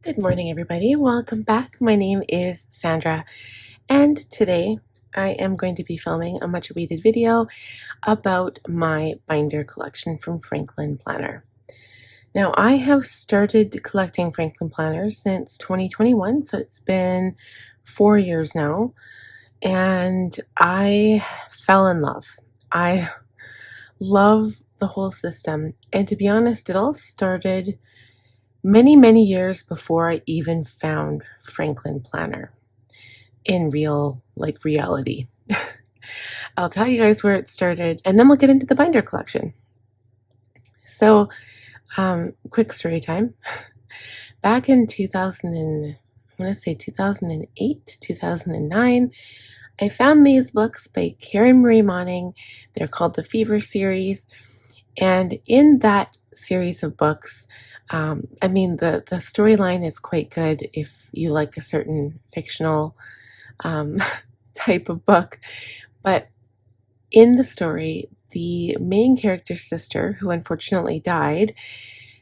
Good morning, everybody. Welcome back. My name is Sandra, and today I am going to be filming a much awaited video about my binder collection from Franklin Planner. Now, I have started collecting Franklin Planners since 2021, so it's been 4 years now, and I fell in love. I love the whole system, and to be honest, it all started many years before I even found Franklin Planner in reality. I'll tell you guys where it started, and then we'll get into the binder collection. So, quick story time. Back in 2008, 2009, I found these books by Karen Marie Moning. They're called the Fever series, and in that series of books, the storyline is quite good if you like a certain fictional type of book. But in the story, the main character's sister, who unfortunately died,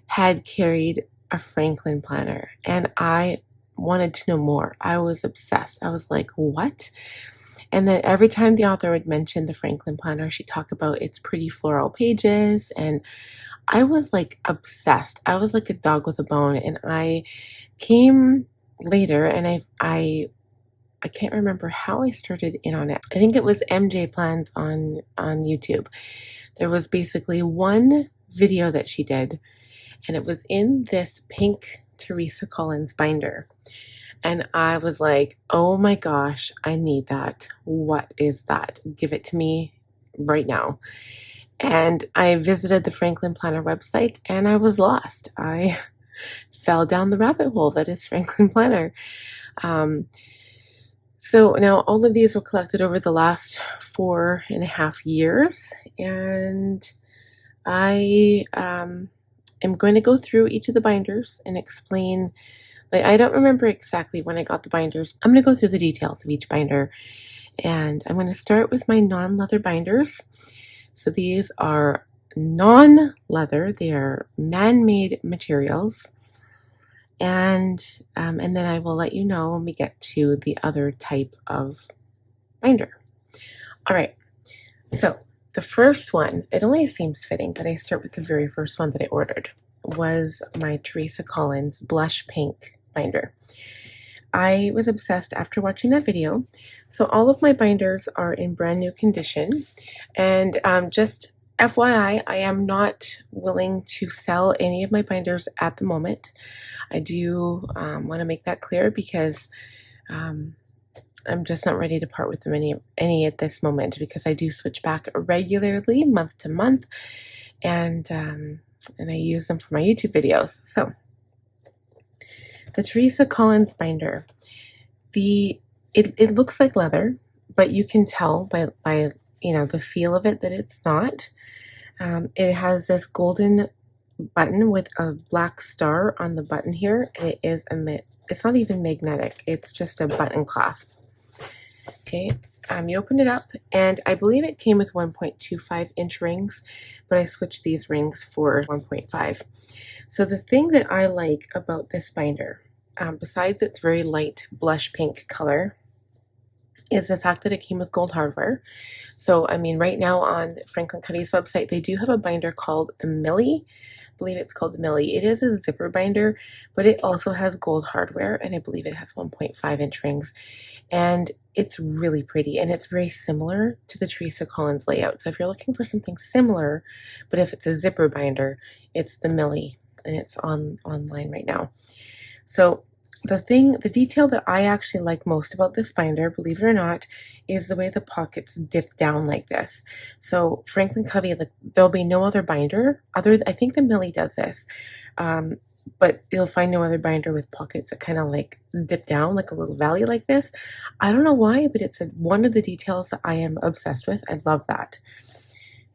had carried a Franklin Planner, and I wanted to know more. I was obsessed. I was like, what? And then every time the author would mention the Franklin Planner, she'd talk about its pretty floral pages, and I was like obsessed. I was like a dog with a bone, and I came later, and I can't remember how I started in on it. I think it was MJ Plans on YouTube. There was basically one video that she did, and it was in this pink Teresa Collins binder. And I was like, oh my gosh, I need that. What is that? Give it to me right now. And I visited the Franklin Planner website, and I was lost. I fell down the rabbit hole that is Franklin Planner. So now all of these were collected over the last 4.5 years, and I am going to go through each of the binders and explain. Like, I don't remember exactly when I got the binders. I'm going to go through the details of each binder, and I'm going to start with my non-leather binders. So these are non-leather. They are man-made materials. And then I will let you know when we get to the other type of binder. All right, so the first one, it only seems fitting that I start with the very first one that I ordered, was my Teresa Collins Blush Pink binder. I was obsessed after watching that video. So all of my binders are in brand new condition, and just FYI, I am not willing to sell any of my binders at the moment. I do want to make that clear because I'm just not ready to part with them any at this moment, because I do switch back regularly, month to month, and I use them for my YouTube videos. So the Teresa Collins binder, it looks like leather, but you can tell by the feel of it that it's not. It has this golden button with a black star on the button here, and it's not even magnetic, it's just a button clasp. Okay, you open it up, and I believe it came with 1.25 inch rings, but I switched these rings for 1.5. So the thing that I like about this binder, besides its very light blush pink color, is the fact that it came with gold hardware. So, right now on Franklin Covey's website, they do have a binder called the Millie. I believe it's called the Millie. It is a zipper binder, but it also has gold hardware, and I believe it has 1.5 inch rings. And it's really pretty, and it's very similar to the Teresa Collins layout. So if you're looking for something similar, but if it's a zipper binder, it's the Millie, and it's online right now. So the detail that I actually like most about this binder, believe it or not, is the way the pockets dip down like this. So Franklin Covey, there'll be no other binder I think the Millie does this, but you'll find no other binder with pockets that kind of like dip down like a little valley like this. I don't know why, but it's one of the details that I am obsessed with. I love that.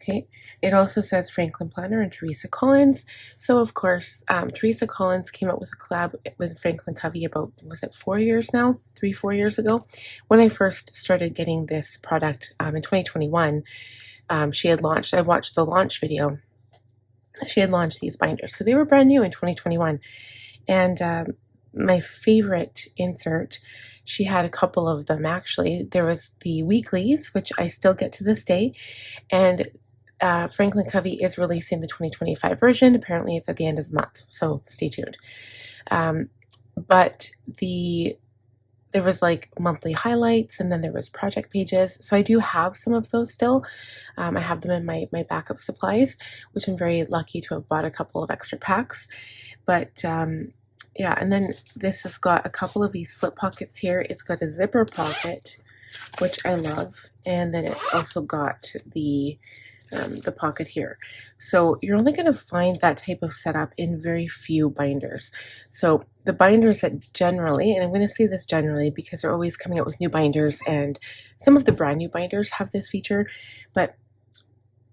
Okay, it also says Franklin Planner and Teresa Collins. So of course, Teresa Collins came up with a collab with Franklin Covey about, was it 4 years now? 4 years ago? When I first started getting this product in 2021, she had launched, I watched the launch video. She had launched these binders. So they were brand new in 2021. And my favorite insert. She had a couple of them actually. There was the weeklies, which I still get to this day, and Franklin Covey is releasing the 2025 version. Apparently it's at the end of the month, so stay tuned. But there was like monthly highlights, and then there was project pages. So I do have some of those still. I have them in my backup supplies, which I'm very lucky to have bought a couple of extra packs. But yeah, and then this has got a couple of these slip pockets here. It's got a zipper pocket, which I love, and then it's also got the pocket here. So you're only going to find that type of setup in very few binders. So the binders that generally, and I'm going to say this generally because they're always coming out with new binders, and some of the brand new binders have this feature, but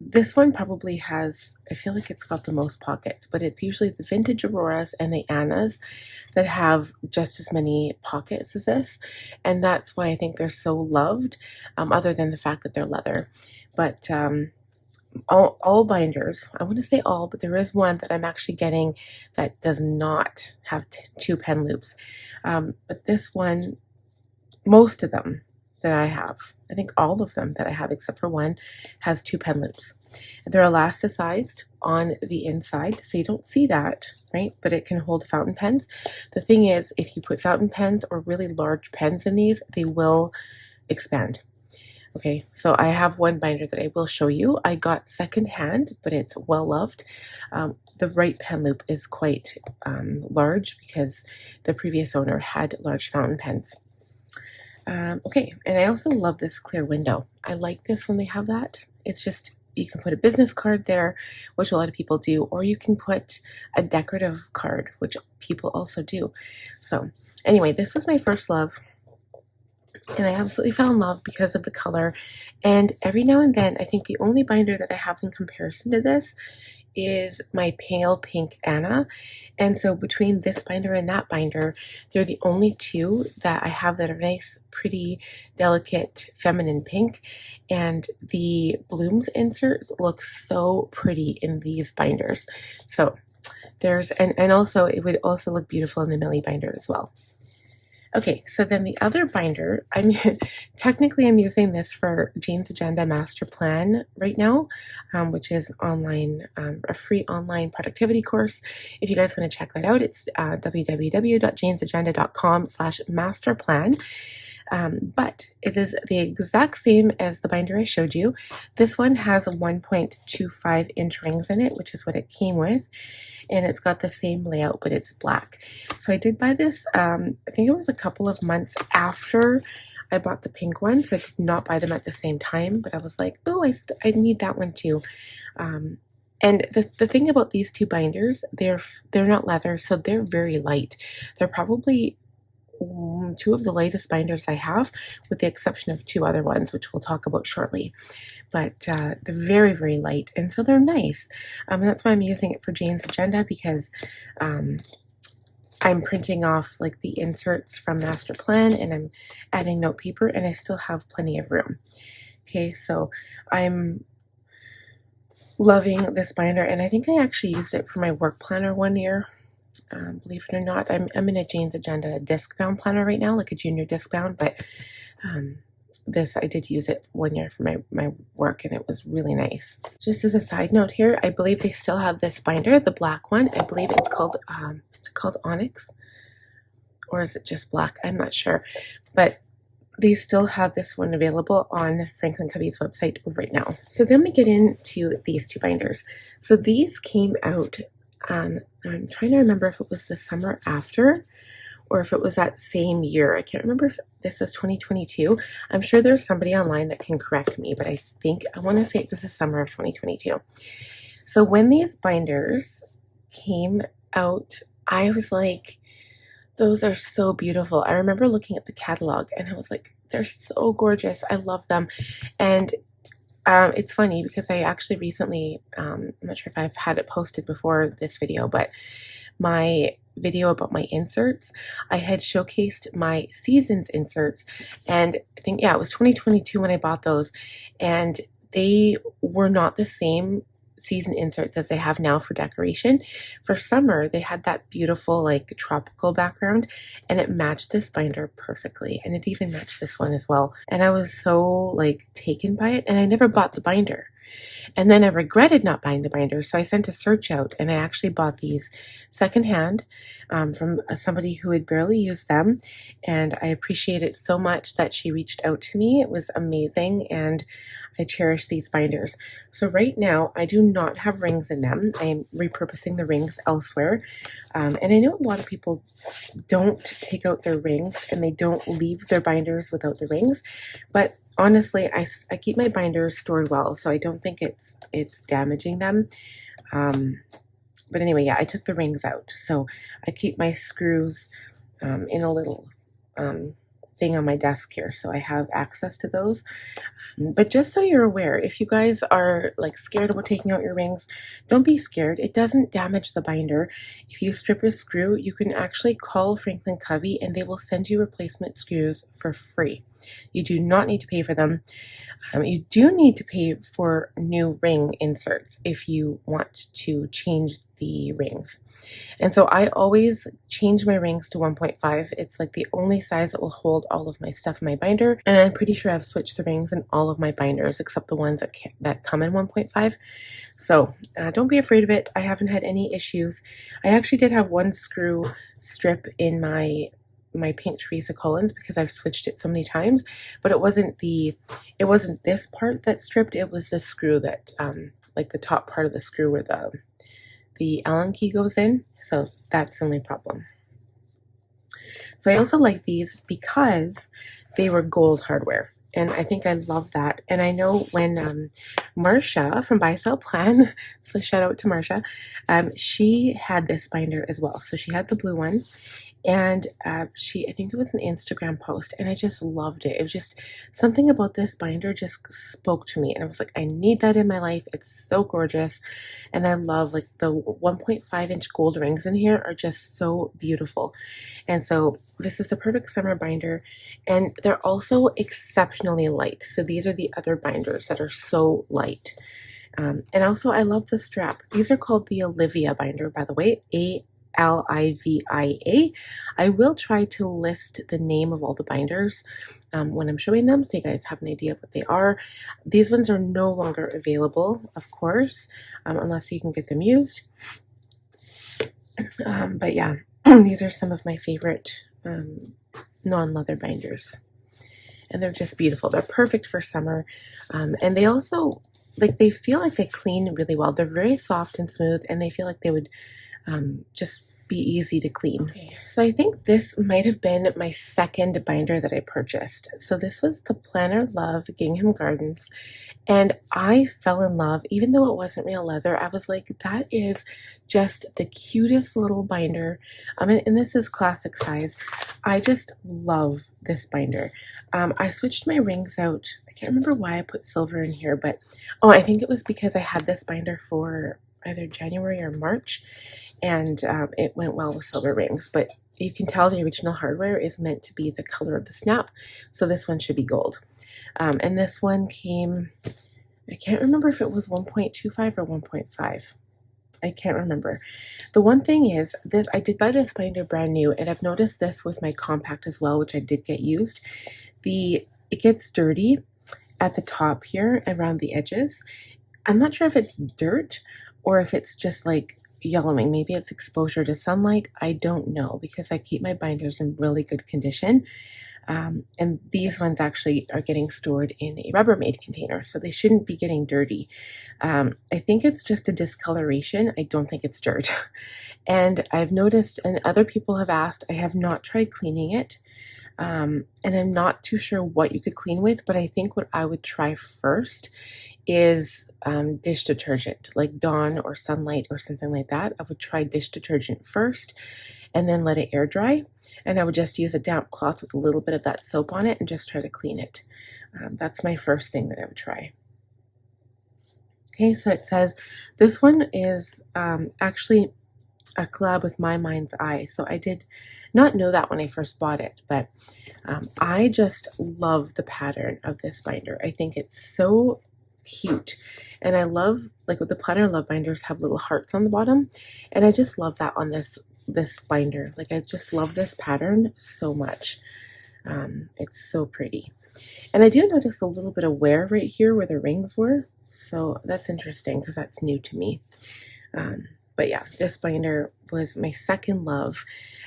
this one probably has, I feel like it's got the most pockets, but it's usually the vintage Auroras and the Annas that have just as many pockets as this, and that's why I think they're so loved, other than the fact that they're leather. But all binders, I want to say all, but there is one that I'm actually getting that does not have two pen loops. But this one, most of them that I have, I think all of them that I have except for one, has two pen loops. They're elasticized on the inside, so you don't see that, right? But it can hold fountain pens. The thing is, if you put fountain pens or really large pens in these, they will expand. Okay, so I have one binder that I will show you. I got secondhand, but it's well loved. The right pen loop is quite large because the previous owner had large fountain pens. Okay, and I also love this clear window. I like this when they have that. It's just, you can put a business card there, which a lot of people do, or you can put a decorative card, which people also do. So anyway, this was my first love. And I absolutely fell in love because of the color. And every now and then, I think the only binder that I have in comparison to this is my pale pink Anna. And so between this binder and that binder, they're the only two that I have that are nice, pretty, delicate, feminine pink. And the blooms inserts look so pretty in these binders. So there's, and also it would also look beautiful in the Millie binder as well. Okay, so then the other binder, technically I'm using this for Jane's Agenda Master Plan right now, which is online, a free online productivity course. If you guys want to check that out, it's www.janesagenda.com/masterplan. But it is the exact same as the binder I showed you. This one has a 1.25 inch rings in it, which is what it came with. And it's got the same layout, but it's black. So I did buy this, I think it was a couple of months after I bought the pink one. So I did not buy them at the same time, but I was like, oh, I need that one too. And the thing about these two binders, they're not leather, so they're very light. They're probably two of the lightest binders I have, with the exception of two other ones, which we'll talk about shortly. But they're very, very light, and so they're nice. And that's why I'm using it for Jane's Agenda, because I'm printing off like the inserts from Master Plan, and I'm adding note paper, and I still have plenty of room. Okay, so I'm loving this binder, and I think I actually used it for my work planner one year. Believe it or not, I'm in a Jane's Agenda disc bound planner right now, like a junior disc bound, but this, I did use it one year for my work, and it was really nice. Just as a side note here, I believe they still have this binder, the black one. I believe it's called Onyx, or is it just black? I'm not sure, but they still have this one available on Franklin Covey's website right now. So then we get into these two binders. So these came out, I'm trying to remember if it was the summer after or if it was that same year. I can't remember if this was 2022. I'm sure there's somebody online that can correct me, but I want to say it was the summer of 2022. So when these binders came out, I was like, those are so beautiful. I remember looking at the catalog and I was like, they're so gorgeous. I love them. And it's funny because I actually recently, I'm not sure if I've had it posted before this video, but my video about my inserts, I had showcased my seasons inserts, and I think, yeah, it was 2022 when I bought those, and they were not the same season inserts as they have now for decoration. For summer, they had that beautiful like tropical background, and it matched this binder perfectly, and it even matched this one as well. And I was so like taken by it, and I never bought the binder. And then I regretted not buying the binder, so I sent a search out, and I actually bought these secondhand from somebody who had barely used them, and I appreciate it so much that she reached out to me. It was amazing, and I cherish these binders. So right now, I do not have rings in them. I am repurposing the rings elsewhere, and I know a lot of people don't take out their rings, and they don't leave their binders without the rings, but honestly, I keep my binders stored well, so I don't think it's damaging them. But anyway, yeah, I took the rings out, so I keep my screws in a little thing on my desk here, so I have access to those. But just so you're aware, if you guys are like scared about taking out your rings, don't be scared. It doesn't damage the binder. If you strip a screw, you can actually call Franklin Covey and they will send you replacement screws for free. You do not need to pay for them. You do need to pay for new ring inserts if you want to change the rings. And so I always change my rings to 1.5. It's like the only size that will hold all of my stuff in my binder. And I'm pretty sure I've switched the rings in all of my binders except the ones that come in 1.5. So don't be afraid of it. I haven't had any issues. I actually did have one screw strip in my pink Teresa Collins because I've switched it so many times, but it wasn't this part that stripped. It was the screw that like the top part of the screw where the Allen key goes in. So that's the only problem. So I also like these because they were gold hardware, and I think I love that. And I know when Marcia from Buy Sell Plan, so shout out to Marcia, she had this binder as well. So she had the blue one, and I think it was an Instagram post, and I just loved it. It was just something about this binder just spoke to me, and I was like, I need that in my life. It's so gorgeous, and I love like the 1.5-inch gold rings in here are just so beautiful. And so this is the perfect summer binder, and they're also exceptionally light. So these are the other binders that are so light. And also I love the strap. These are called the Alivia binder, by the way, Alivia. I will try to list the name of all the binders when I'm showing them, so you guys have an idea of what they are. These ones are no longer available, of course, unless you can get them used. But yeah, these are some of my favorite non-leather binders, and they're just beautiful. They're perfect for summer, and they also they feel like they clean really well. They're very soft and smooth, and they feel like they would just be easy to clean. Okay. So I think this might have been my second binder that I purchased. So this was the Planner Love Gingham Gardens, and I fell in love. Even though it wasn't real leather, I was like, that is just the cutest little binder. And this is classic size. I just love this binder. I switched my rings out. I can't remember why I put silver in here, but I think it was because I had this binder for either January or March, and it went well with silver rings. But you can tell the original hardware is meant to be the color of the snap, so this one should be gold. And this one came, I can't remember if it was 1.25 or 1.5. I can't remember. The one thing is, I did buy this binder brand new, and I've noticed this with my compact as well, which I did get used. It gets dirty at the top here around the edges. I'm not sure if it's dirt or if it's just like yellowing. Maybe it's exposure to sunlight. I don't know, because I keep my binders in really good condition. And these ones actually are getting stored in a Rubbermaid container, so they shouldn't be getting dirty. I think it's just a discoloration. I don't think it's dirt. And I've noticed, and other people have asked, I have not tried cleaning it. And I'm not too sure what you could clean with, but I think what I would try first is dish detergent, like Dawn or Sunlight or something like that. I would try dish detergent first and then let it air dry. And I would just use a damp cloth with a little bit of that soap on it and just try to clean it. That's my first thing that I would try. Okay, so it says this one is actually a collab with My Mind's Eye. So I did not know that when I first bought it, but I just love the pattern of this binder. I think it's so cute, and I love like with the planner love binders have little hearts on the bottom, and I just love that on this binder. Like, I just love this pattern so much. It's so pretty. And I do notice a little bit of wear right here where the rings were, so that's interesting because that's new to me. But yeah, this binder was my second love,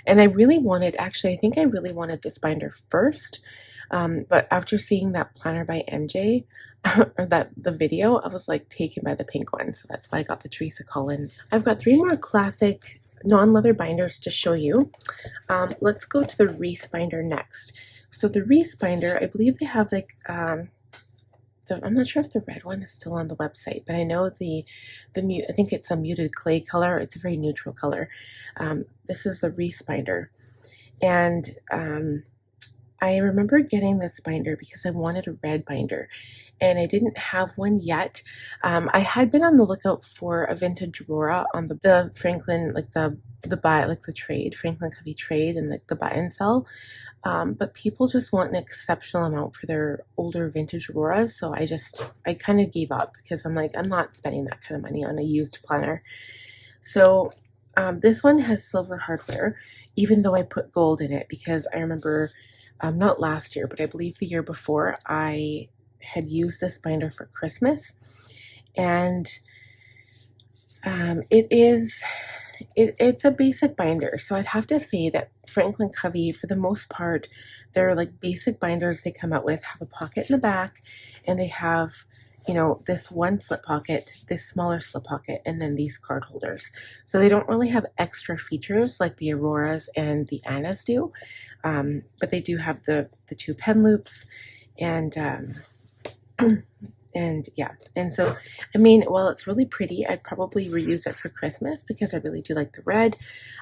and I really wanted, actually I think I really wanted this binder first, but after seeing that planner by MJ, or the video, I was like taken by the pink one, so that's why I got the Teresa Collins. I've got 3 more classic non-leather binders to show you. Let's go to the Reese binder next. So the Reese binder, I believe they have like, I'm not sure if the red one is still on the website, but I know I think it's a muted clay color. It's a very neutral color. This is the Reese binder. And I remember getting this binder because I wanted a red binder, and I didn't have one yet. I had been on the lookout for a vintage Aurora on the Franklin, like the trade, Franklin Covey trade, and the buy and sell. But people just want an exceptional amount for their older vintage Auroras, so I kind of gave up because I'm like, I'm not spending that kind of money on a used planner. So this one has silver hardware, even though I put gold in it, because I remember, not last year, but I believe the year before, I had used this binder for Christmas, and it's a basic binder. So I'd have to say that Franklin Covey, for the most part, they're like basic binders they come out with, have a pocket in the back, and they have, you know, this one slip pocket, this smaller slip pocket, and then these card holders. So they don't really have extra features like the Auroras and the Annas do, but they do have the 2 pen loops, and and yeah, and so, I mean, while it's really pretty, I'd probably reuse it for Christmas because I really do like the red.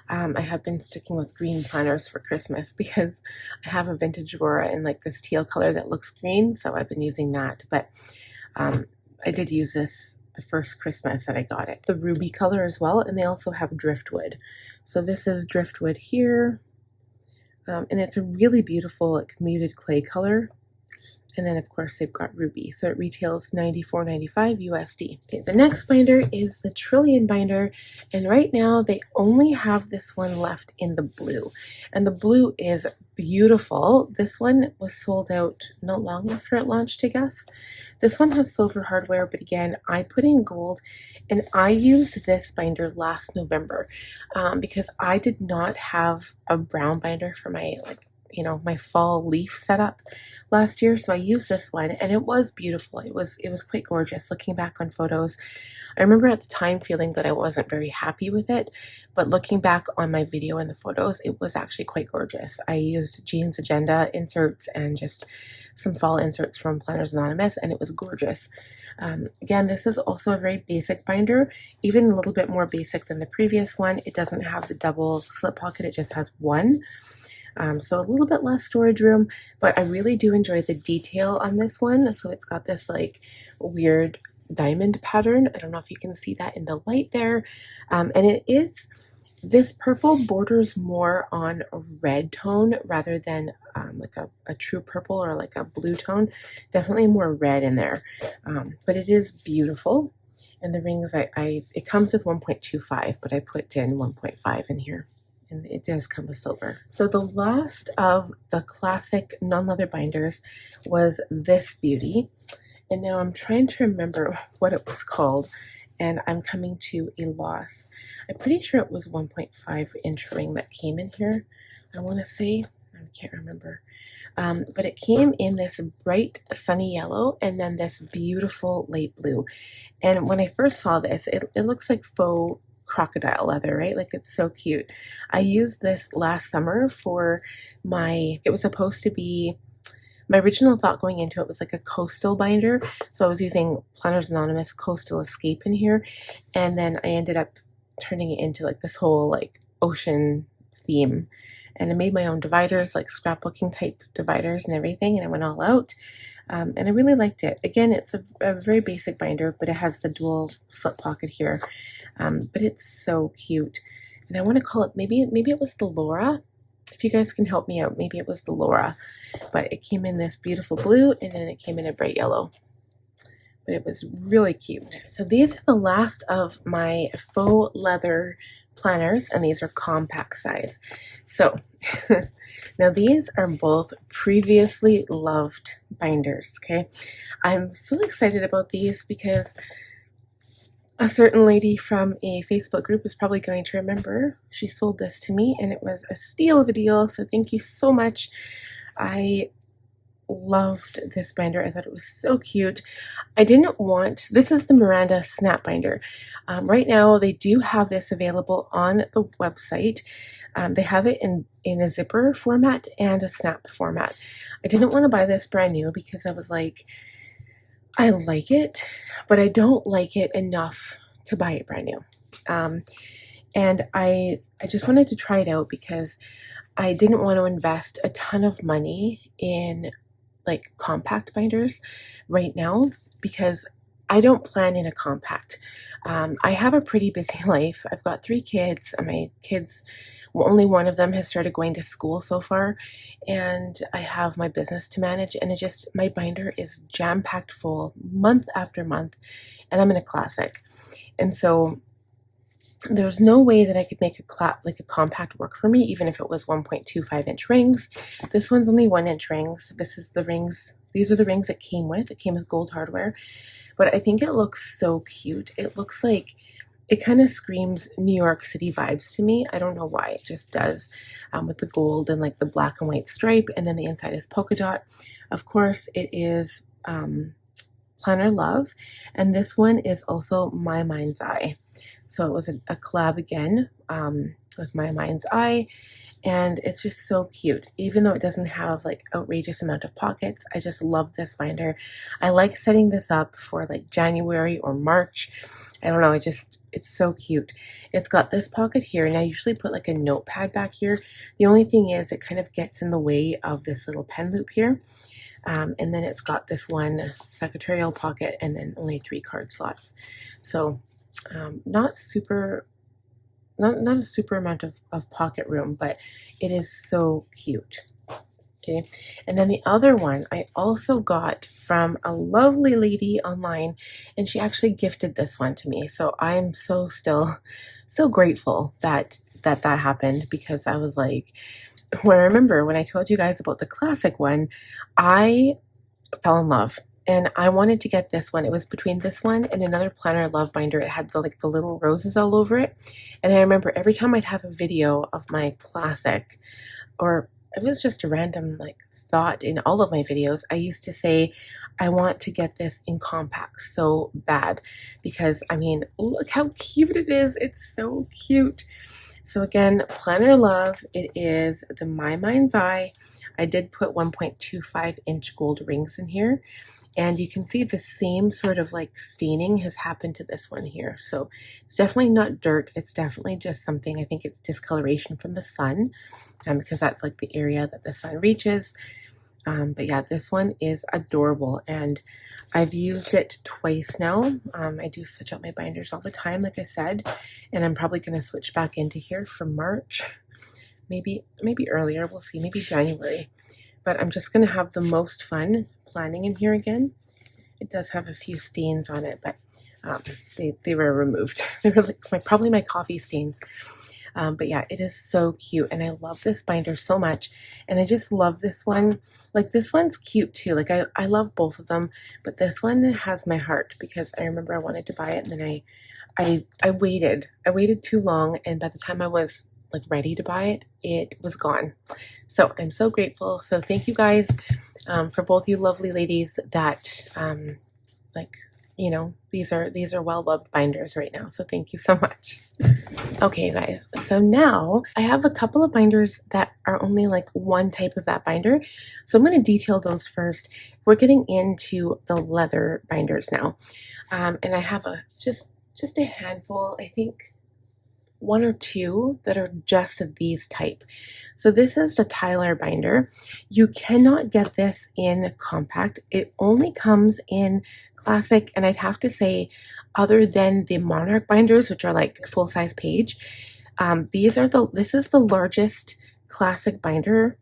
I have been sticking with green planners for Christmas because I have a vintage Aurora in like this teal color that looks green, so I've been using that. But I did use this the first Christmas that I got it. The ruby color as well, and they also have driftwood. So this is driftwood here, and it's a really beautiful like muted clay color. And then of course they've got ruby, so it retails $94.95 USD. Okay, the next binder is the Trillian binder, and right now they only have this one left in the blue, and the blue is beautiful. This one was sold out not long after it launched, I guess. This one has silver hardware, but again, I put in gold, and I used this binder last November because I did not have a brown binder for my my fall leaf setup last year, so I used this one, and it was beautiful. It was quite gorgeous. Looking back on photos, I remember at the time feeling that I wasn't very happy with it, but looking back on my video and the photos, it was actually quite gorgeous. I used Jean's Agenda inserts and just some fall inserts from Planners Anonymous, and it was gorgeous. Again, this is also a very basic binder, even a little bit more basic than the previous one. It doesn't have the double slip pocket, it just has one. So a little bit less storage room, but I really do enjoy the detail on this one. So it's got this like weird diamond pattern. I don't know if you can see that in the light there. And this purple borders more on a red tone rather than like a true purple or like a blue tone. Definitely more red in there, but it is beautiful. And the rings, it comes with 1.25, but I put in 1.5 in here. And it does come with silver. So the last of the classic non-leather binders was this beauty. And now I'm trying to remember what it was called, and I'm coming to a loss. I'm pretty sure it was 1.5 inch ring that came in here. I want to say, I can't remember. But it came in this bright sunny yellow and then this beautiful light blue. And when I first saw this, it looks like faux crocodile leather, right? Like, it's so cute. I used this last summer for it was supposed to be, my original thought going into it was like a coastal binder. So I was using Planners Anonymous Coastal Escape in here. And then I ended up turning it into like this whole like ocean theme. And I made my own dividers, like scrapbooking type dividers and everything. And I went all out. And I really liked it. Again, it's a very basic binder, but it has the dual slip pocket here. But it's so cute. And I want to call it, maybe it was the Laura. If you guys can help me out, maybe it was the Laura. But it came in this beautiful blue, and then it came in a bright yellow. but it was really cute. So these are the last of my faux leather planners, and these are compact size. So now these are both previously loved binders, okay? I'm so excited about these because a certain lady from a Facebook group is probably going to remember she sold this to me, and it was a steal of a deal, so thank you so much. I loved this binder. I thought it was so cute. I didn't want, this is the Miranda snap binder. Right now they do have this available on the website. They have it in a zipper format and a snap format. I didn't want to buy this brand new because I was like, I like it, but I don't like it enough to buy it brand new. And I just wanted to try it out because I didn't want to invest a ton of money in like compact binders right now because I don't plan in a compact. I have a pretty busy life. I've got 3 kids, and my kids, well, only one of them has started going to school so far, and I have my business to manage, and my binder is jam-packed full month after month, and I'm in a classic. And so there's no way that I could make a compact work for me, even if it was 1.25 inch rings. This one's only 1 inch rings. These are the rings it came with. It came with gold hardware, but I think it looks so cute. It looks like, it kind of screams New York City vibes to me. I don't know why, it just does, with the gold and like the black and white stripe, and then the inside is polka dot. Of course, it is Planner Love, and this one is also My Mind's Eye. So it was a collab again with My Mind's Eye, and it's just so cute. Even though it doesn't have like outrageous amount of pockets, I just love this binder. I like setting this up for like January or March. I don't know, it's so cute. It's got this pocket here, and I usually put like a notepad back here. The only thing is it kind of gets in the way of this little pen loop here. And then it's got this one secretarial pocket, and then only 3 card slots. So not a super amount of pocket room, but it is so cute. Okay, and then the other one I also got from a lovely lady online, and she actually gifted this one to me. So I'm still so grateful that happened, because I was like, well, I remember when I told you guys about the classic one, I fell in love. And I wanted to get this one. It was between this one and another Planner Love binder. It had the little roses all over it. And I remember every time I'd have a video of my classic, or it was just a random thought in all of my videos, I used to say, I want to get this in compact so bad, because I mean, look how cute it is. It's so cute. So again, Planner Love, it is the My Mind's Eye. I did put 1.25 inch gold rings in here. And you can see the same sort of staining has happened to this one here. So it's definitely not dirt. It's definitely just something, I think it's discoloration from the sun, because that's the area that the sun reaches. But yeah, this one is adorable, and I've used it twice now. I do switch out my binders all the time, like I said, and I'm probably going to switch back into here for March, maybe earlier. We'll see, maybe January. But I'm just going to have the most fun planning in here again. It does have a few stains on it, but they were removed. They were probably my coffee stains. But yeah, it is so cute, and I love this binder so much, and I just love this one. This one's cute too. I love both of them, but this one has my heart, because I remember I wanted to buy it, and then I waited too long, and by the time I was ready to buy it, it was gone. So I'm so grateful. So thank you guys for both you lovely ladies that these are well-loved binders right now. So thank you so much. Okay, guys, so now I have a couple of binders that are only one type of that binder. So I'm going to detail those first. We're getting into the leather binders now. And I have just a handful, I think 1 or 2 that are just of these type. So this is the Tyler binder. You cannot get this in compact. It only comes in classic, and I'd have to say, other than the Monarch binders, which are full-size page, this is the largest classic binder.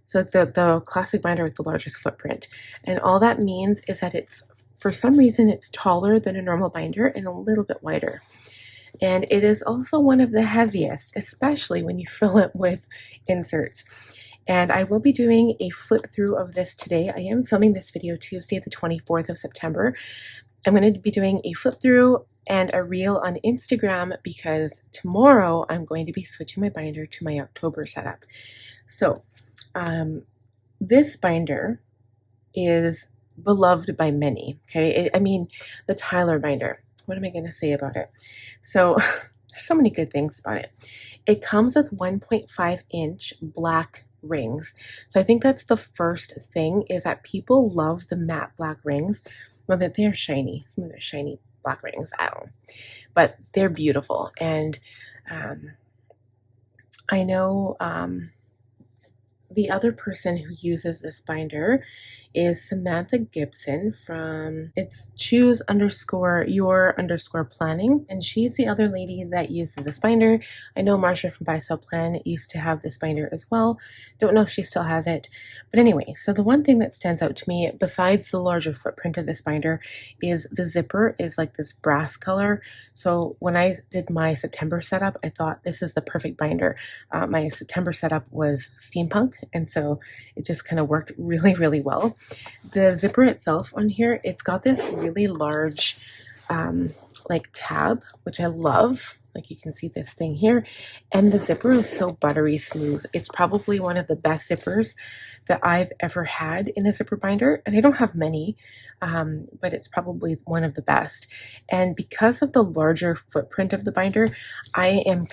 So the classic binder with the largest footprint, and all that means is that it's for some reason it's taller than a normal binder and a little bit wider. And it is also one of the heaviest, especially when you fill it with inserts. And I will be doing a flip through of this today. I am filming this video Tuesday, the 24th of September. I'm going to be doing a flip through and a reel on Instagram because tomorrow I'm going to be switching my binder to my October setup. So this binder is beloved by many. Okay, I mean the Tyler binder. What am I going to say about it? So there's so many good things about it. It comes with 1.5-inch black rings. So I think that's the first thing, is that people love the matte black rings. Well, that they're shiny. Some of them are shiny black rings. I don't know. But they're beautiful. And I know the other person who uses this binder is Samantha Gibson from, it's choose_your_planning, and she's the other lady that uses this binder. I know Marsha from Buy Sell Plan used to have this binder as well. Don't know if she still has it, but anyway, so the one thing that stands out to me besides the larger footprint of this binder is the zipper is like this brass color. So when I did my September setup, I thought this is the perfect binder. My September setup was steampunk, and so it just kind of worked really, really well. The zipper itself on here, it's got this really large like tab, which I love. Like you can see this thing here, and the zipper is so buttery smooth. It's probably one of the best zippers that I've ever had in a zipper binder, and I don't have many, but it's probably one of the best. And because of the larger footprint of the binder, I feel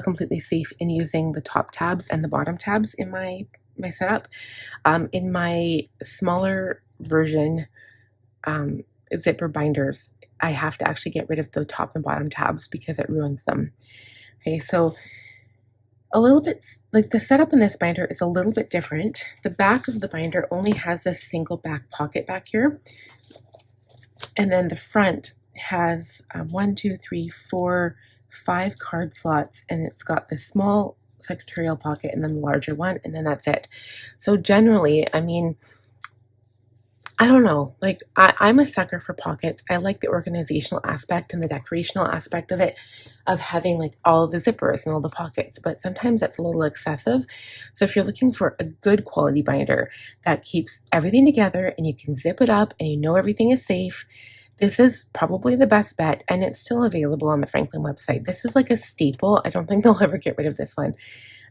completely safe in using the top tabs and the bottom tabs in my setup. In my smaller version zipper binders, I have to actually get rid of the top and bottom tabs because it ruins them. Okay, so a little bit, like the setup in this binder is a little bit different. The back of the binder only has a single back pocket back here. And then the front has 1, 2, 3, 4, 5 card slots, and it's got this small secretarial pocket and then the larger one, and then that's it. So generally, I mean, I don't know, like I'm a sucker for pockets. I like the organizational aspect and the decorational aspect of it, of having like all the zippers and all the pockets, but sometimes that's a little excessive. So if you're looking for a good quality binder that keeps everything together and you can zip it up and you know everything is safe, this is probably the best bet, and it's still available on the Franklin website. This is like a staple. I don't think they'll ever get rid of this one.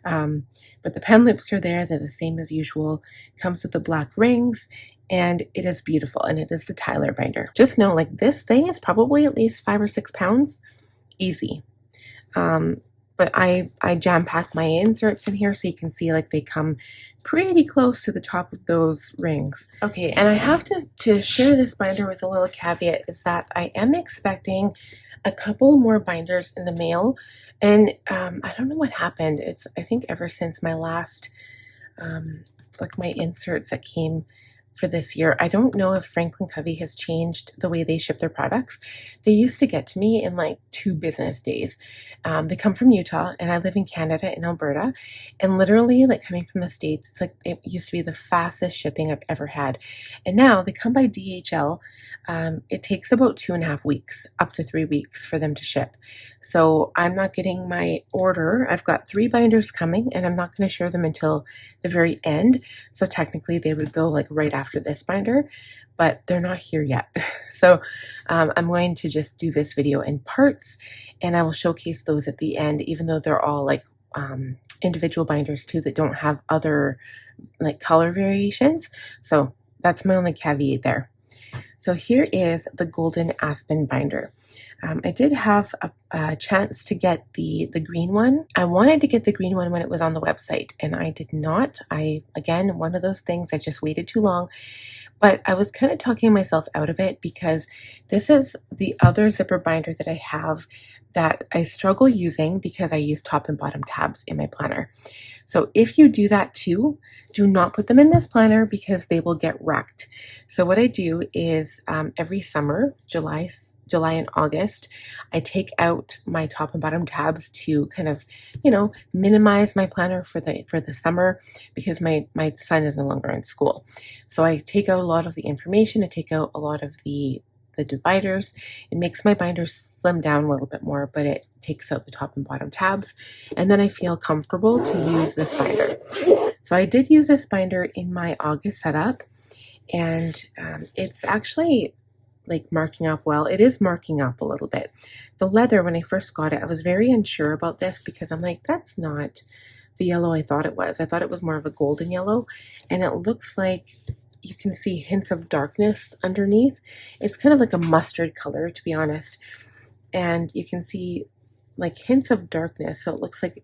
But the pen loops are there. They're the same as usual. It comes with the black rings, and it is beautiful, and it is the Tyler binder. Just know, like, this thing is probably at least 5 or 6 pounds. Easy. But I jam pack my inserts in here so you can see like they come pretty close to the top of those rings. Okay, and I have to share this binder with a little caveat, is that I am expecting a couple more binders in the mail, and I don't know what happened. It's, I think ever since my last like my inserts that came for this year, I don't know if Franklin Covey has changed the way they ship their products. They used to get to me in like 2 business days. They come from Utah, and I live in Canada, in Alberta, and literally, like, coming from the States, it's like it used to be the fastest shipping I've ever had. And now they come by DHL. It takes about 2.5 weeks, up to 3 weeks for them to ship. So I'm not getting my order. I've got 3 binders coming, and I'm not going to share them until the very end. So technically they would go like right after this binder, but they're not here yet. So I'm going to just do this video in parts, and I will showcase those at the end, even though they're all like individual binders too that don't have other like color variations. So that's my only caveat there. So here is the golden Aspen binder. I did have a chance to get the green one. I wanted to get the green one when it was on the website, and I did not. Again, one of those things, I just waited too long. But I was kind of talking myself out of it because this is the other zipper binder that I have that I struggle using because I use top and bottom tabs in my planner. So if you do that too, Do not put them in this planner because they will get wrecked. So what I do is every summer, July and August, I take out my top and bottom tabs to kind of, minimize my planner for the summer, because my son is no longer in school. So I take out a lot of the information. I take out a lot of the dividers. It makes my binder slim down a little bit more, but it takes out the top and bottom tabs, and then I feel comfortable to use this binder. So I did use this binder in my August setup, and it's actually like marking up well. It is marking up a little bit. The leather, when I first got it, I was very unsure about this because I'm like, that's not the yellow I thought it was. I thought it was more of a golden yellow, and it looks like you can see hints of darkness underneath. It's kind of like a mustard color, to be honest, and you can see like hints of darkness. So it looks like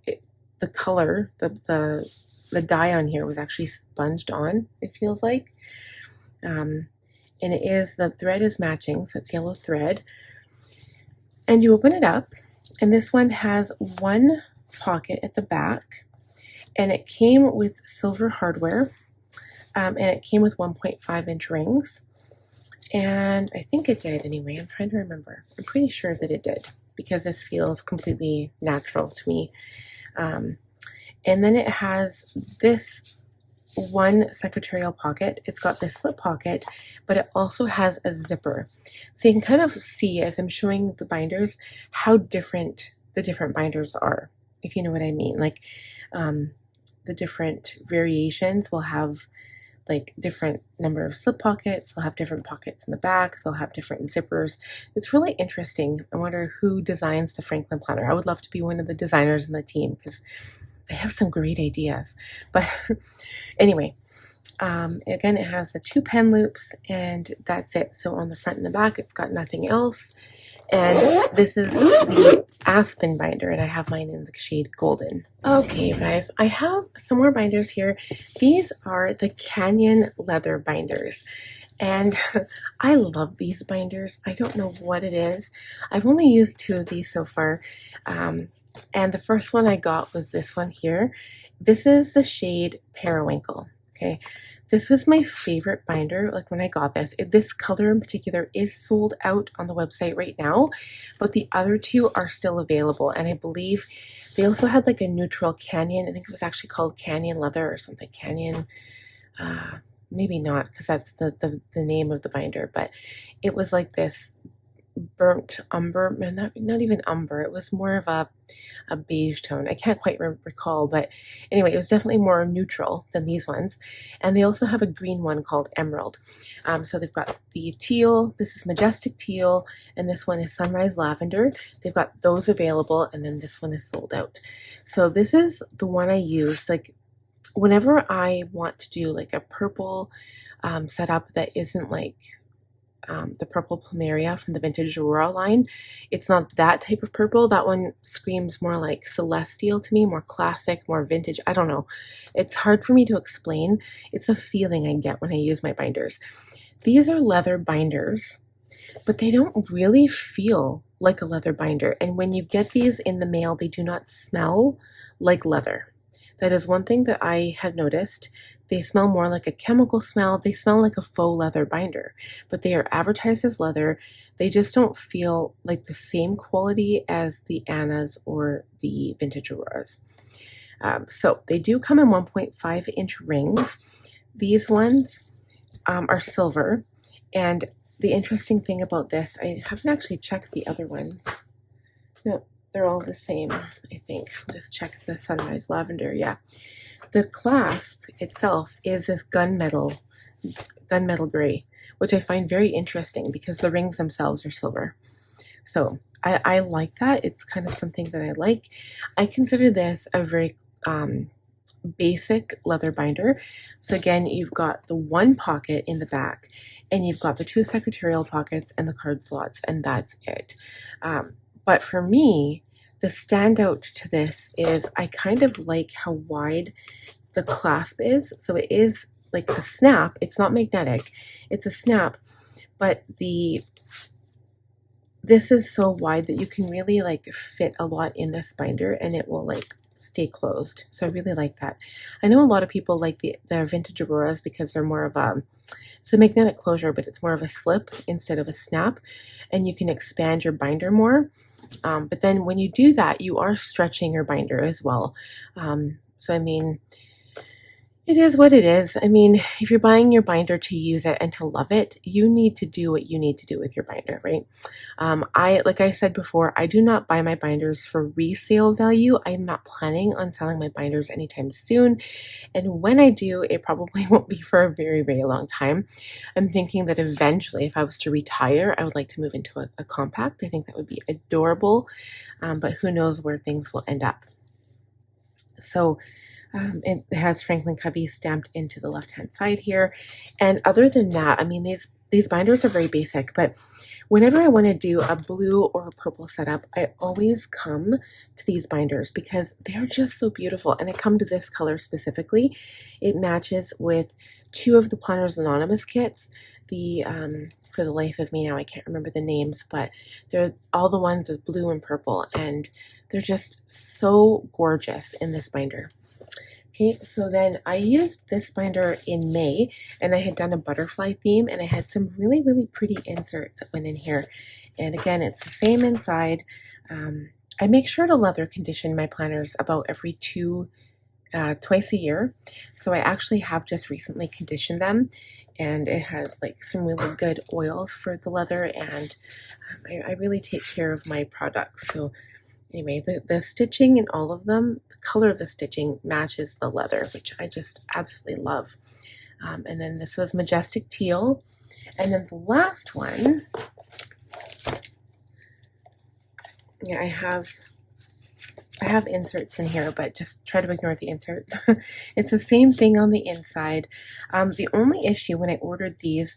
the color, the dye on here was actually sponged on, it feels like. And the thread is matching, so it's yellow thread. And you open it up, and this one has one pocket at the back, and it came with silver hardware, and it came with 1.5-inch rings. And I think it did anyway. I'm trying to remember. I'm pretty sure that it did, because this feels completely natural to me. And then it has this one secretarial pocket. It's got this slip pocket, but it also has a zipper. So you can kind of see, as I'm showing the binders, how different the different binders are, if you know what I mean. Like the different variations will have like different number of slip pockets. They'll have different pockets in the back. They'll have different zippers. It's really interesting. I wonder who designs the Franklin planner. I would love to be one of the designers in the team, because they have some great ideas. But anyway, again, it has the 2 pen loops, and that's it. So on the front and the back, it's got nothing else. And this is the Aspen binder, and I have mine in the shade Golden. Okay, guys, I have some more binders here. These are the Canyon leather binders, and I love these binders. I don't know what it is. I've only used 2 of these so far, and the first one I got was this one here. This is the shade Periwinkle. Okay, this was my favorite binder. Like when I got this color in particular is sold out on the website right now, but the other 2 are still available. And I believe they also had like a neutral canyon. I think it was actually called Canyon Leather or something. Canyon, maybe not, because that's the name of the binder, but it was like this burnt umber, not even umber. It was more of a beige tone. I can't quite recall, but anyway, it was definitely more neutral than these ones. And they also have a green one called Emerald. So they've got the teal. This is Majestic Teal, and this one is Sunrise Lavender. They've got those available, and then this one is sold out. So this is the one I use like whenever I want to do like a purple setup that isn't like the purple Plumeria from the Vintage Aurora line. It's not that type of purple. That one screams more like celestial to me, more classic, more vintage. I don't know. It's hard for me to explain. It's a feeling I get when I use my binders. These are leather binders, but they don't really feel like a leather binder. And when you get these in the mail, they do not smell like leather. That is one thing that I have noticed. They smell more like a chemical smell. They smell like a faux leather binder, but they are advertised as leather. They just don't feel like the same quality as the Annas or the Vintage Auroras. So they do come in 1.5-inch rings. These ones are silver. And the interesting thing about this, I haven't actually checked the other ones. No, they're all the same, I think. I'll just check the Sunrise Lavender. Yeah. The clasp itself is this gunmetal gray, which I find very interesting because the rings themselves are silver. So I like that. It's kind of something that I like. I consider this a very basic leather binder. So again, you've got the one pocket in the back, and you've got the 2 secretarial pockets and the card slots, and that's it. But for me, the standout to this is I kind of like how wide the clasp is. So it is like a snap. It's not magnetic. It's a snap, but this is so wide that you can really like fit a lot in this binder, and it will like stay closed. So I really like that. I know a lot of people like the vintage Auroras because they're more of a, it's a magnetic closure, but it's more of a slip instead of a snap, and you can expand your binder more. But then when you do that, you are stretching your binder as well. So I mean, it is what it is. I mean, if you're buying your binder to use it and to love it, you need to do what you need to do with your binder, right? Like I said before, I do not buy my binders for resale value. I'm not planning on selling my binders anytime soon. And when I do, it probably won't be for a very, very long time. I'm thinking that eventually, if I was to retire, I would like to move into a compact. I think that would be adorable, but who knows where things will end up. So it has Franklin Covey stamped into the left-hand side here. And other than that, I mean, these binders are very basic, but whenever I want to do a blue or a purple setup, I always come to these binders because they're just so beautiful. And I come to this color specifically. It matches with 2 of the Planners Anonymous kits. For the life of me now, I can't remember the names, but they're all the ones with blue and purple, and they're just so gorgeous in this binder. Okay, so then I used this binder in May, and I had done a butterfly theme, and I had some really, really pretty inserts that went in here. And again, it's the same inside. I make sure to leather condition my planners about every twice a year. So I actually have just recently conditioned them, and it has like some really good oils for the leather, and I really take care of my products. So anyway, the stitching in all of them, the color of the stitching matches the leather, which I just absolutely love. And then this was Majestic Teal. And then the last one, yeah, I have inserts in here, but just try to ignore the inserts. It's the same thing on the inside. The only issue when I ordered these,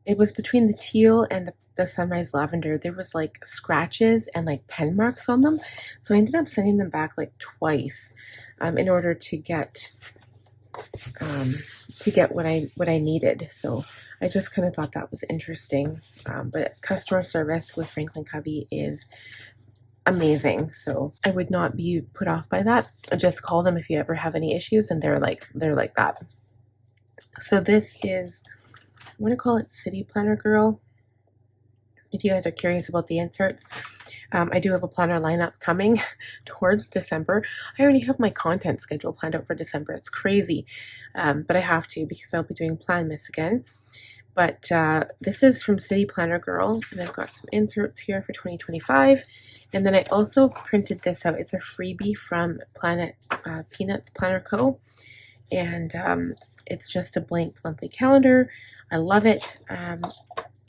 it was between the teal and the sunrise lavender, there was like scratches and like pen marks on them. So I ended up sending them back like twice in order to get what I needed. So I just kind of thought that was interesting. But customer service with Franklin Covey is amazing. So I would not be put off by that. Just call them if you ever have any issues, and they're like that. So this is, I want to call it City Planner Girl. If you guys are curious about the inserts, I do have a planner lineup coming towards December. I already have my content schedule planned out for December. It's crazy, but I have to because I'll be doing Plan Miss again. But this is from City Planner Girl, and I've got some inserts here for 2025. And then I also printed this out. It's a freebie from Peanuts Planner Co. And it's just a blank monthly calendar. I love it.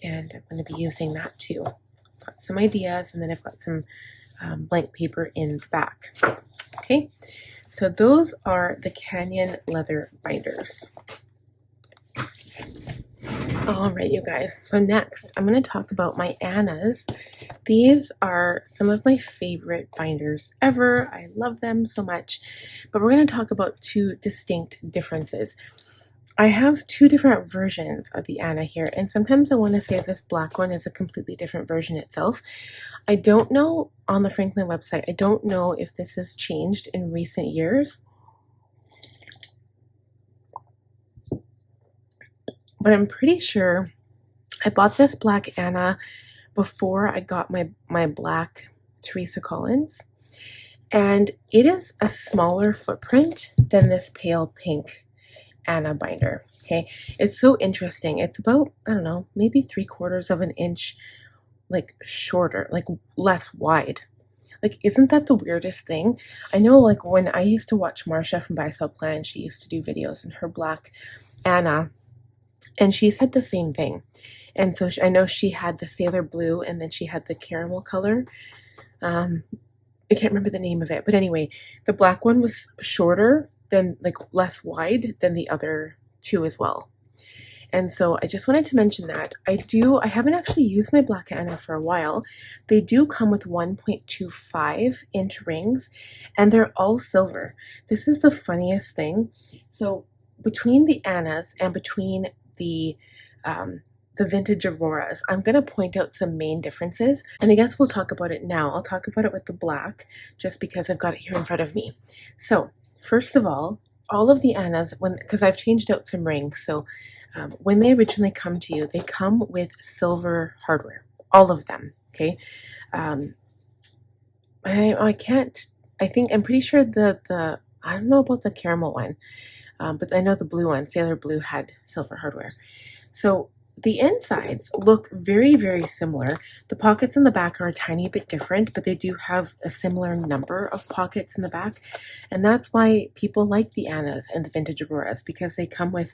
And I'm going to be using that too. I've got some ideas, and then I've got some blank paper in the back. Okay, so those are the Canyon leather binders. All right, you guys. So next, I'm going to talk about my Annas. These are some of my favorite binders ever. I love them so much. But we're going to talk about 2 distinct differences. I have 2 different versions of the Anna here, and sometimes I want to say this black one is a completely different version itself. I don't know on the Franklin website. I don't know if this has changed in recent years. But I'm pretty sure I bought this black Anna before I got my black Teresa Collins. And it is a smaller footprint than this pale pink Anna binder. Okay, it's so interesting. It's about, I don't know, maybe 3/4 of an inch like shorter, like less wide. Like, isn't that the weirdest thing? I know, like, when I used to watch Marsha from Buy Sell Plan, she used to do videos in her black Anna, and she said the same thing. And so I know she had the sailor blue, and then she had the caramel color. I can't remember the name of it, but anyway, the black one was shorter than, like, less wide than the other 2 as well. And so I just wanted to mention that. I haven't actually used my black Anna for a while. They do come with 1.25 inch rings, and they're all silver. This is the funniest thing. So between the Annas and between the the vintage Auroras. I'm going to point out some main differences, and I guess we'll talk about it now. I'll talk about it with the black, just because I've got it here in front of me. So, first of all of the Annas, because I've changed out some rings, so when they originally come to you, they come with silver hardware, all of them, okay? I can't, I'm pretty sure I don't know about the caramel one, but I know the blue one, Sailor Blue, had silver hardware. So the insides look very, very similar. The pockets in the back are a tiny bit different, but they do have a similar number of pockets in the back. And that's why people like the Annas and the vintage Auroras, because they come with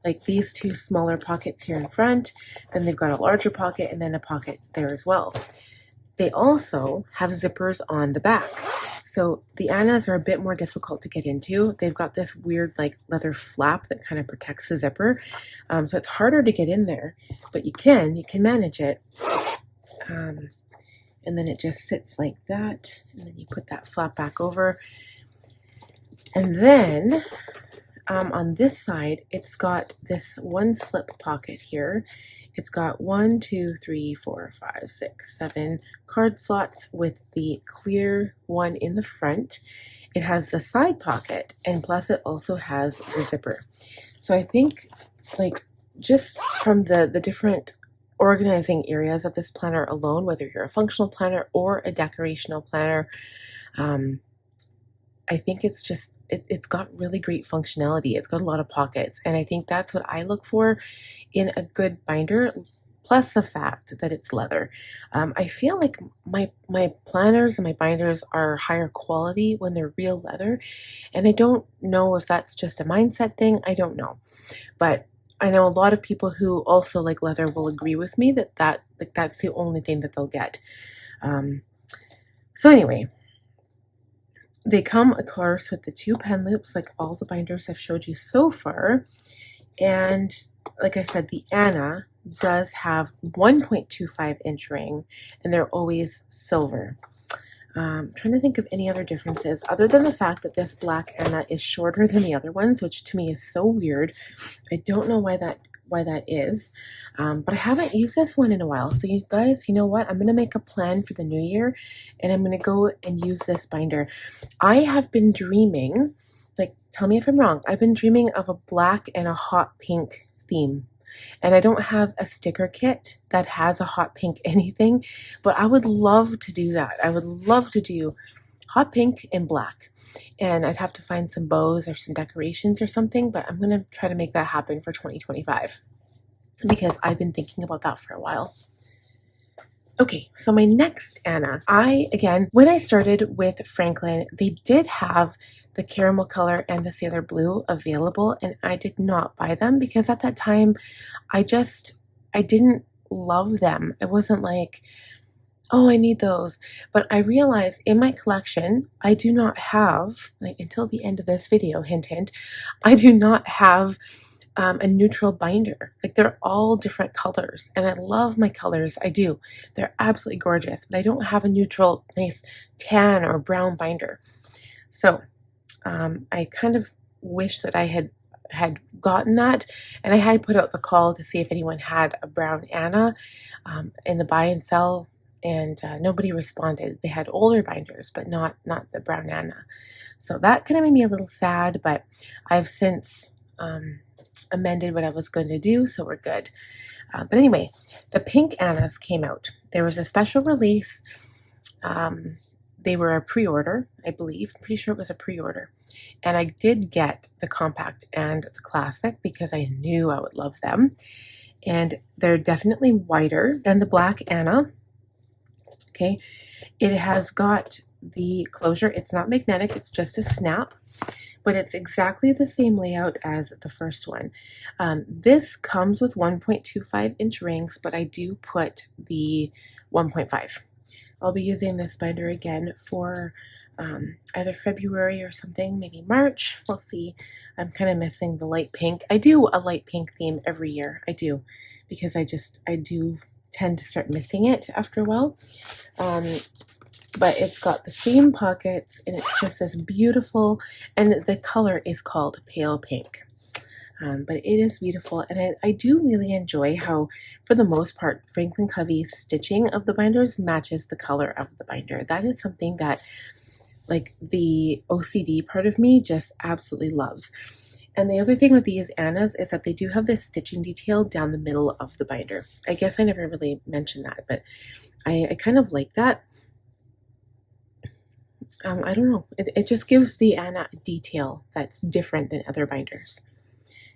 like these two smaller pockets here in front, then they've got a larger pocket and then a pocket there as well. They also have zippers on the back. So the Annas are a bit more difficult to get into. They've got this weird like leather flap that kind of protects the zipper. So it's harder to get in there, but you can manage it. And then it just sits like that. And then you put that flap back over. And then on this side, it's got this one slip pocket here. It's got 1, 2, 3, 4, 5, 6, 7 card slots with the clear one in the front. It has the side pocket, and plus it also has the zipper. So I think, like, just from the different organizing areas of this planner alone, whether you're a functional planner or a decorational planner, I think it's just, it's got really great functionality. It's got a lot of pockets, and I think that's what I look for in a good binder, plus the fact that it's leather. I feel like my planners and my binders are higher quality when they're real leather, and I don't know if that's just a mindset thing. I don't know, but I know a lot of people who also like leather will agree with me that that's the only thing that they'll get. So anyway, they come, of course, with the 2 pen loops, like all the binders I've showed you so far. And like I said, the Anna does have 1.25 inch ring, and they're always silver. I'm trying to think of any other differences, other than the fact that this black Anna is shorter than the other ones, which to me is so weird. I don't know why that is, but I haven't used this one in a while. So you guys, you know what? I'm going to make a plan for the new year, and I'm going to go and use this binder. I have been dreaming, like, tell me if I'm wrong, I've been dreaming of a black and a hot pink theme. And I don't have a sticker kit that has a hot pink anything, but I would love to do that. I would love to do hot pink and black. And I'd have to find some bows or some decorations or something, but I'm going to try to make that happen for 2025 because I've been thinking about that for a while. Okay, so my next Anna, when I started with Franklin, they did have the caramel color and the Sailor Blue available, and I did not buy them because at that time, I didn't love them. It wasn't like, oh, I need those. But I realized in my collection, I do not have, like, until the end of this video, hint, hint, I do not have a neutral binder. Like, they're all different colors, and I love my colors. I do. They're absolutely gorgeous, but I don't have a neutral, nice tan or brown binder. So I kind of wish that I had gotten that, and I had put out the call to see if anyone had a brown Anna in the buy and sell, and nobody responded. They had older binders, but not the brown Anna. So that kind of made me a little sad, but I've since amended what I was going to do, so we're good. But anyway, the pink Annas came out. There was a special release. They were a pre-order, I believe. I'm pretty sure it was a pre-order. And I did get the compact and the classic because I knew I would love them. And they're definitely wider than the black Anna. Okay, it has got the closure. It's not magnetic, it's just a snap, but it's exactly the same layout as the first one. This comes with 1.25 inch rings, but I do put the 1.5. I'll be using this binder again for either February or something, maybe March. We'll see. I'm kind of missing the light pink. I do a light pink theme every year. I do, because I do tend to start missing it after a while. But it's got the same pockets, and it's just as beautiful, and the color is called pale pink. But it is beautiful, and I do really enjoy how, for the most part, Franklin Covey's stitching of the binders matches the color of the binder. That is something that, like, the OCD part of me just absolutely loves. And the other thing with these Annas is that they do have this stitching detail down the middle of the binder. I guess I never really mentioned that, but I kind of like that. I don't know, it just gives the Anna detail that's different than other binders.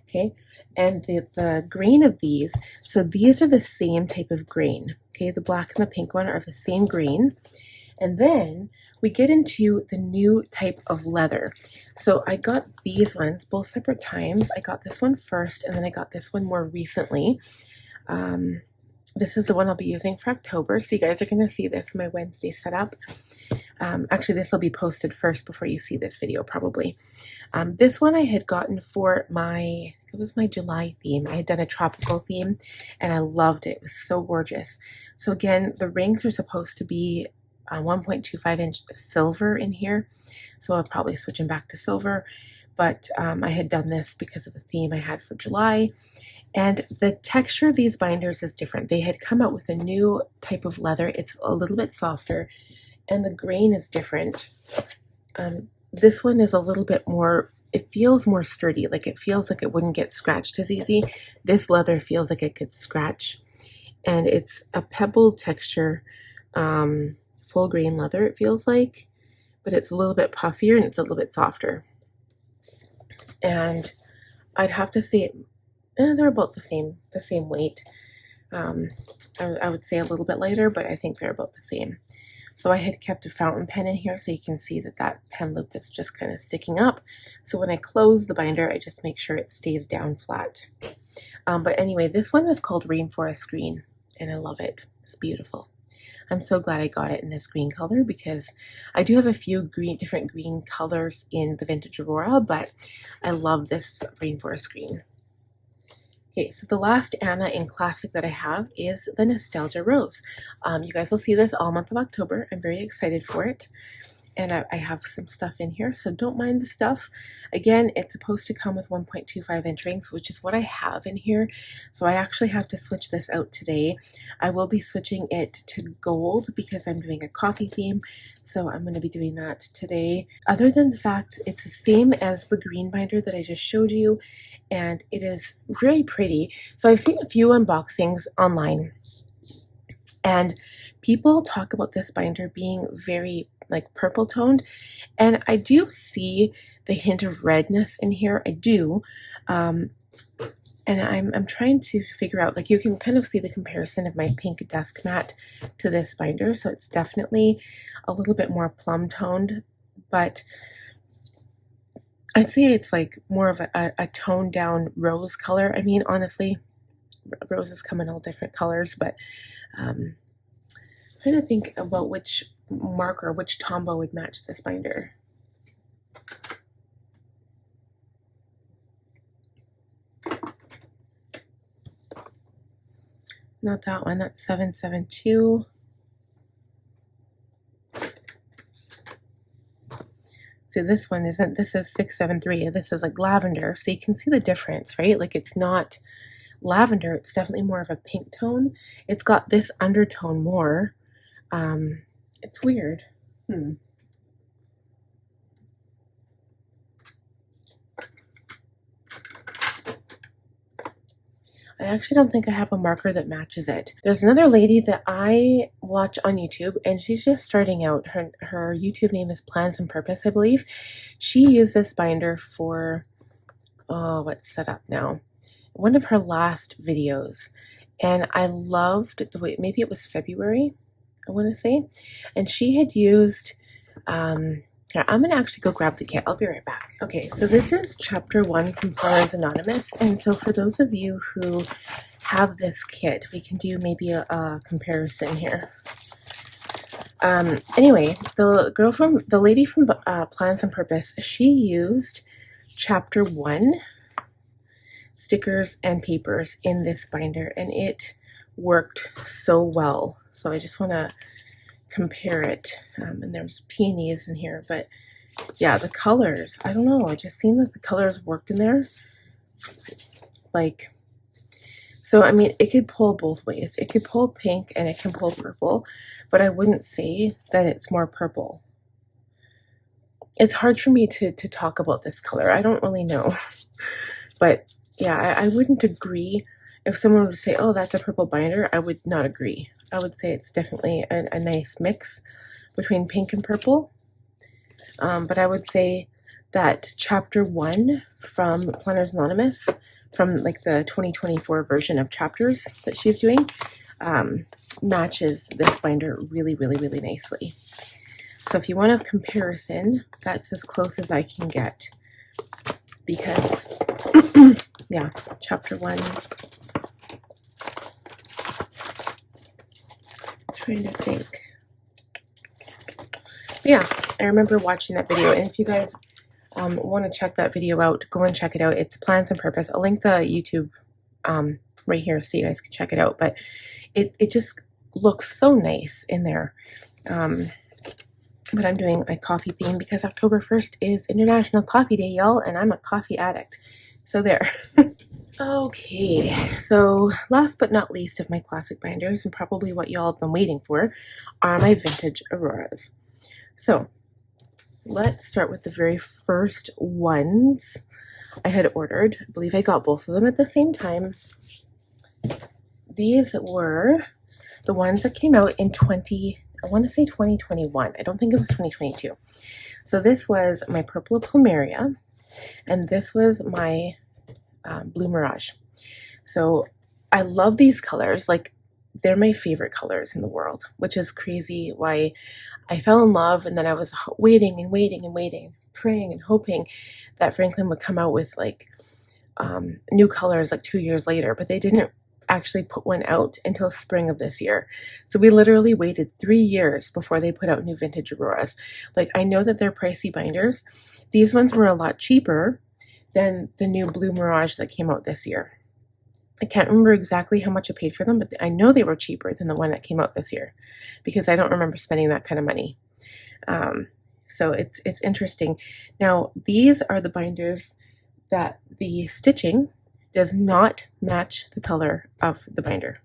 Okay, and the grain of these, so these are the same type of grain. Okay, the black and the pink one are the same grain. And then we get into the new type of leather. So I got these ones both separate times. I got this one first, and then I got this one more recently. This is the one I'll be using for October. So you guys are going to see this in my Wednesday setup. Actually, this will be posted first before you see this video, probably. This one I had gotten for it was my July theme. I had done a tropical theme, and I loved it. It was so gorgeous. So again, the rings are supposed to be 1.25 inch silver in here. So I'll probably switch them back to silver. But I had done this because of the theme I had for July. And the texture of these binders is different. They had come out with a new type of leather. It's a little bit softer, and the grain is different. This one is a little bit more, it feels more sturdy. Like, it feels like it wouldn't get scratched as easy. This leather feels like it could scratch. And it's a pebble texture, full grain leather, it feels like. But it's a little bit puffier and it's a little bit softer. And I'd have to say they're about the same weight. I would say a little bit lighter, but I think they're about the same. So I had kept a fountain pen in here, so you can see that pen loop is just kind of sticking up. So when I close the binder, I just make sure it stays down flat. But anyway, this one is called Rainforest Green, and I love it. It's beautiful. I'm so glad I got it in this green color, because I do have a few different green colors in the vintage Aurora, but I love this Rainforest Green. Okay, so the last Anna in Classic that I have is the Nostalgia Rose. You guys will see this all month of October. I'm very excited for it. And I have some stuff in here, so don't mind the stuff. Again, it's supposed to come with 1.25 inch rings, which is what I have in here. So I actually have to switch this out today. I will be switching it to gold because I'm doing a coffee theme. So I'm going to be doing that today. Other than the fact it's the same as the green binder that I just showed you, and it is very pretty. So I've seen a few unboxings online, and people talk about this binder being very like purple toned, and I do see the hint of redness in here. I do, and I'm trying to figure out, like, you can kind of see the comparison of my pink dusk matte to this binder, so it's definitely a little bit more plum toned, but I'd say it's like more of a toned down rose color. I mean, honestly, roses come in all different colors, but I'm trying to think about which marker, which Tombow would match this binder. Not that one, that's 772. See, this one isn't, this is 673. This is like lavender, so you can see the difference, right? Like, it's not lavender, it's definitely more of a pink tone. It's got this undertone more. It's weird. I actually don't think I have a marker that matches it. There's another lady that I watch on YouTube, and she's just starting out. Her YouTube name is Plans and Purpose, I believe. She used this binder for, what's set up now? One of her last videos. And I loved the way, maybe it was February, I want to say. And she had used, here, I'm going to actually go grab the kit. I'll be right back. Okay, so this is chapter 1 from Planners Anonymous. And so for those of you who have this kit, we can do maybe a comparison here. Anyway, the lady from Plans and Purpose, she used chapter 1 stickers and papers in this binder, and it worked so well. So I just want to compare it, and there's peonies in here, but yeah, the colors, I don't know, it just seemed like the colors worked in there. Like, so I mean, it could pull both ways. It could pull pink and it can pull purple, but I wouldn't say that it's more purple. It's hard for me to talk about this color. I don't really know. But yeah, I wouldn't agree. If someone would say, oh, that's a purple binder, I would not agree. I would say it's definitely a nice mix between pink and purple. But I would say that chapter 1 from Planners Anonymous, from like the 2024 version of chapters that she's doing, matches this binder really, really, really nicely. So if you want a comparison, that's as close as I can get, because yeah, chapter 1. Trying to think. Yeah, I remember watching that video, and if you guys want to check that video out, go and check it out. It's Plans and Purpose. I'll link the YouTube right here so you guys can check it out. But it just looks so nice in there. But I'm doing a coffee theme because October 1st is International Coffee Day, y'all, and I'm a coffee addict. So there. Okay, so last but not least of my classic binders, and probably what y'all have been waiting for, are my vintage Auroras. So let's start with the very first ones I had ordered. I believe I got both of them at the same time. These were the ones that came out in 2021. I don't think it was 2022. So this was my purple Plumeria, and this was my blue Mirage. So I love these colors. Like, they're my favorite colors in the world, which is crazy why I fell in love, and then I was waiting and waiting and waiting, praying and hoping that Franklin would come out with like new colors like 2 years later, but they didn't actually put one out until spring of this year. So we literally waited 3 years before they put out new vintage Auroras. Like, I know that they're pricey binders. These ones were a lot cheaper than the new blue Mirage that came out this year. I can't remember exactly how much I paid for them, but I know they were cheaper than the one that came out this year, because I don't remember spending that kind of money. So it's interesting. Now, these are the binders that the stitching does not match the color of the binder.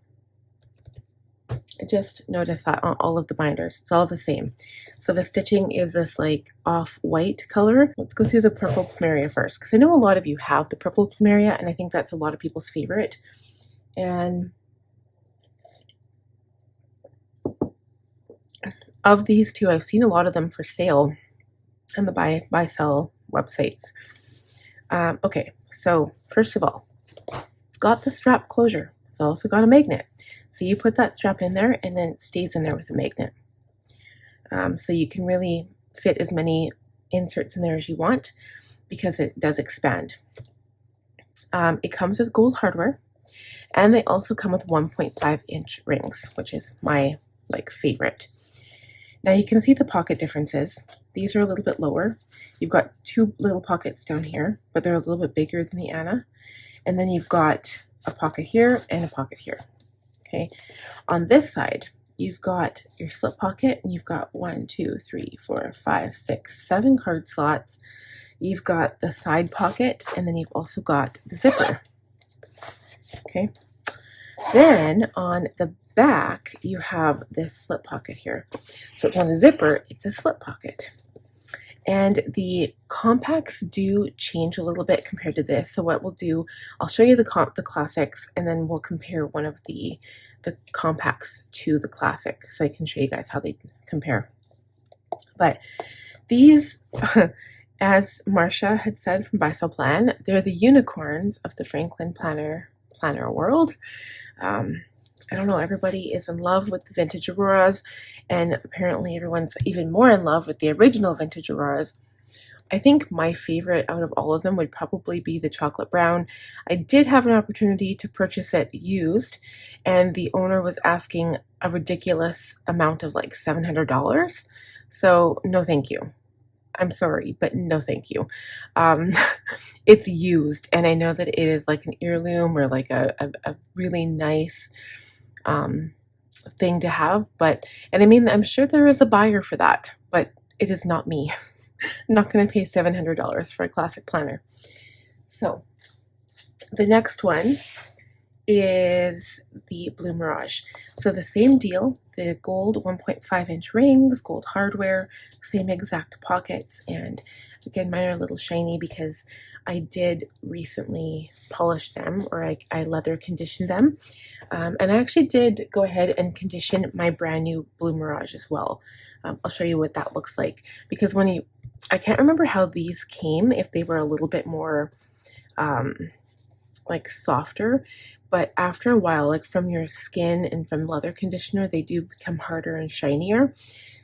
I just noticed that on all of the binders. It's all the same. So the stitching is this like off-white color. Let's go through the purple Plumeria first, because I know a lot of you have the purple Plumeria, and I think that's a lot of people's favorite. And of these two, I've seen a lot of them for sale on the buy-sell websites. Okay, so first of all, it's got the strap closure. It's also got a magnet. So you put that strap in there, and then it stays in there with a magnet. So you can really fit as many inserts in there as you want, because it does expand. It comes with gold hardware, and they also come with 1.5-inch rings, which is my favorite. Now you can see the pocket differences. These are a little bit lower. You've got two little pockets down here, but they're a little bit bigger than the Anna. And then you've got a pocket here and a pocket here. Okay, on this side, you've got your slip pocket, and you've got 1, 2, 3, 4, 5, 6, 7 card slots. You've got the side pocket, and then you've also got the zipper. Okay, then on the back, you have this slip pocket here. So it's not a zipper, it's a slip pocket. And the compacts do change a little bit compared to this. So what we'll do, I'll show you the classics, and then we'll compare one of the compacts to the classic, so I can show you guys how they compare. But these, as Marcia had said from Buy Sell Plan, they're the unicorns of the Franklin planner world. I don't know, everybody is in love with the vintage Auroras, and apparently everyone's even more in love with the original vintage Auroras. I think my favorite out of all of them would probably be the chocolate brown. I did have an opportunity to purchase it used, and the owner was asking a ridiculous amount of like $700. So no thank you. I'm sorry, but no thank you. It's used, and I know that it is like an heirloom or like a really nice thing to have, and I mean, I'm sure there is a buyer for that, but it is not me. I'm not going to pay $700 for a classic planner. So The next one is the Blue Mirage. So the same deal, the gold 1.5-inch rings, gold hardware, same exact pockets, and again, mine are a little shiny because I did recently polish them, or I leather conditioned them. And I actually did go ahead and condition my brand new Blue Mirage as well. I'll show you what that looks like, because I can't remember how these came, if they were a little bit more like softer, but after a while, like from your skin and from leather conditioner, they do become harder and shinier.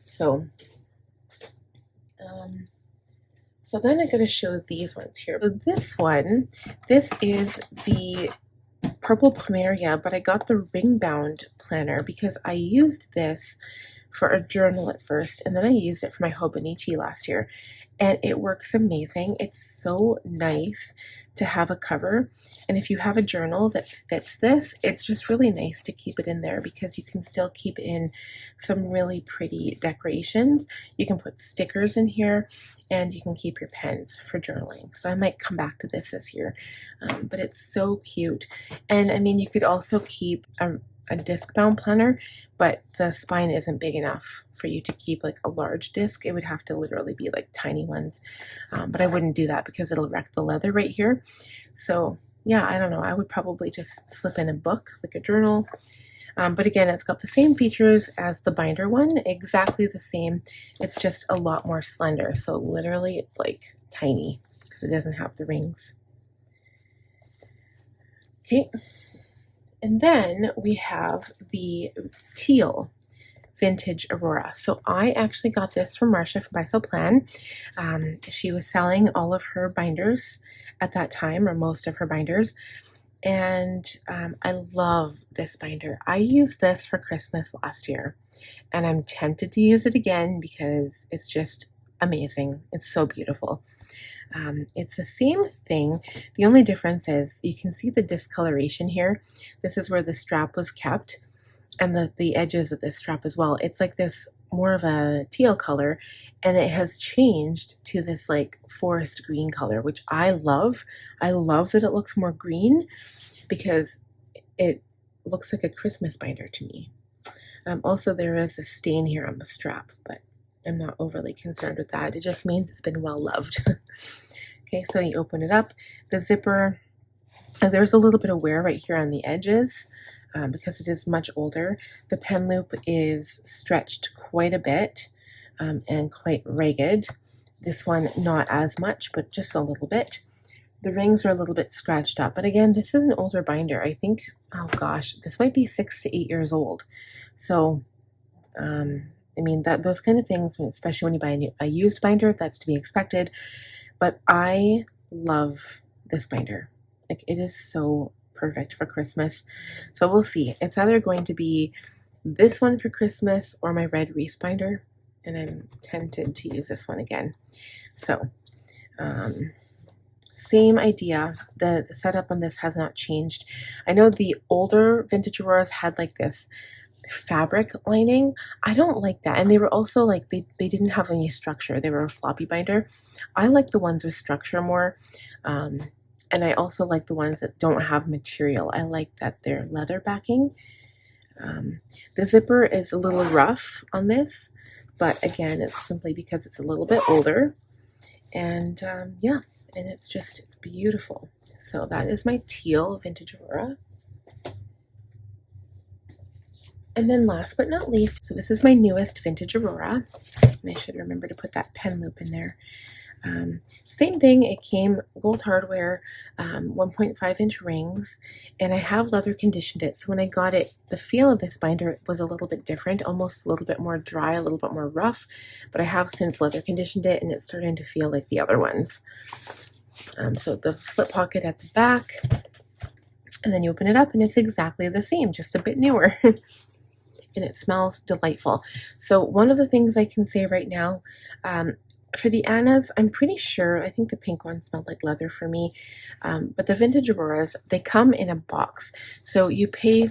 So then I'm going to show these ones here. So this is the purple Plumeria, but I got the ring bound planner because I used this for a journal at first, and then I used it for my Hobonichi last year, and it works amazing. It's so nice to have a cover, and if you have a journal that fits this, it's just really nice to keep it in there because you can still keep in some really pretty decorations. You can put stickers in here, and you can keep your pens for journaling. So I might come back to this year, but it's so cute. And I mean, you could also keep a disc bound planner, but the spine isn't big enough for you to keep like a large disc. It would have to literally be like tiny ones, but I wouldn't do that because it'll wreck the leather right here. So yeah, I don't know, I would probably just slip in a book, like a journal. But again, it's got the same features as the binder one, exactly the same. It's just a lot more slender. So literally it's like tiny because it doesn't have the rings. Okay. And then we have the Teal Vintage Aurora. So I actually got this from Marcia from Buy Sell Plan. She was selling all of her binders at that time, or most of her binders. And I love this binder. I used this for Christmas last year, and I'm tempted to use it again because it's just amazing. It's so beautiful. It's the same thing. The only difference is you can see the discoloration here. This is where the strap was kept, and the edges of this strap as well. It's like this more of a teal color, and it has changed to this like forest green color, which I love. I love that it looks more green because it looks like a Christmas binder to me. Also, there is a stain here on the strap, but I'm not overly concerned with that. It just means it's been well loved. Okay, so you open it up. The zipper, there's a little bit of wear right here on the edges because it is much older. The pen loop is stretched quite a bit and quite ragged. This one not as much, but just a little bit. The rings are a little bit scratched up, but again, this is an older binder. I think, oh gosh, this might be 6 to 8 years old. So, I mean, those kind of things, especially when you buy a used binder, that's to be expected. But I love this binder. Like, it is so perfect for Christmas. So we'll see. It's either going to be this one for Christmas or my red Reese binder, and I'm tempted to use this one again. So, same idea. The setup on this has not changed. I know the older vintage Auroras had like this fabric lining. I don't like that. And they were also like, they didn't have any structure. They were a floppy binder. I like the ones with structure more. And I also like the ones that don't have material. I like that they're leather backing. The zipper is a little rough on this, but again, it's simply because it's a little bit older. And yeah, and it's beautiful. So that is my Teal Vintage Aurora. And then last but not least, so this is my newest Vintage Aurora. And I should remember to put that pen loop in there. Same thing, it came gold hardware, 1.5-inch rings, and I have leather conditioned it. So when I got it, the feel of this binder was a little bit different, almost a little bit more dry, a little bit more rough, but I have since leather conditioned it, and it's starting to feel like the other ones. So the slip pocket at the back, and then you open it up, and it's exactly the same, just a bit newer. And it smells delightful. So one of the things I can say right now, for the Annas, I'm pretty sure, I think the pink one smelled like leather for me, but the Vintage Auroras, they come in a box. So you pay,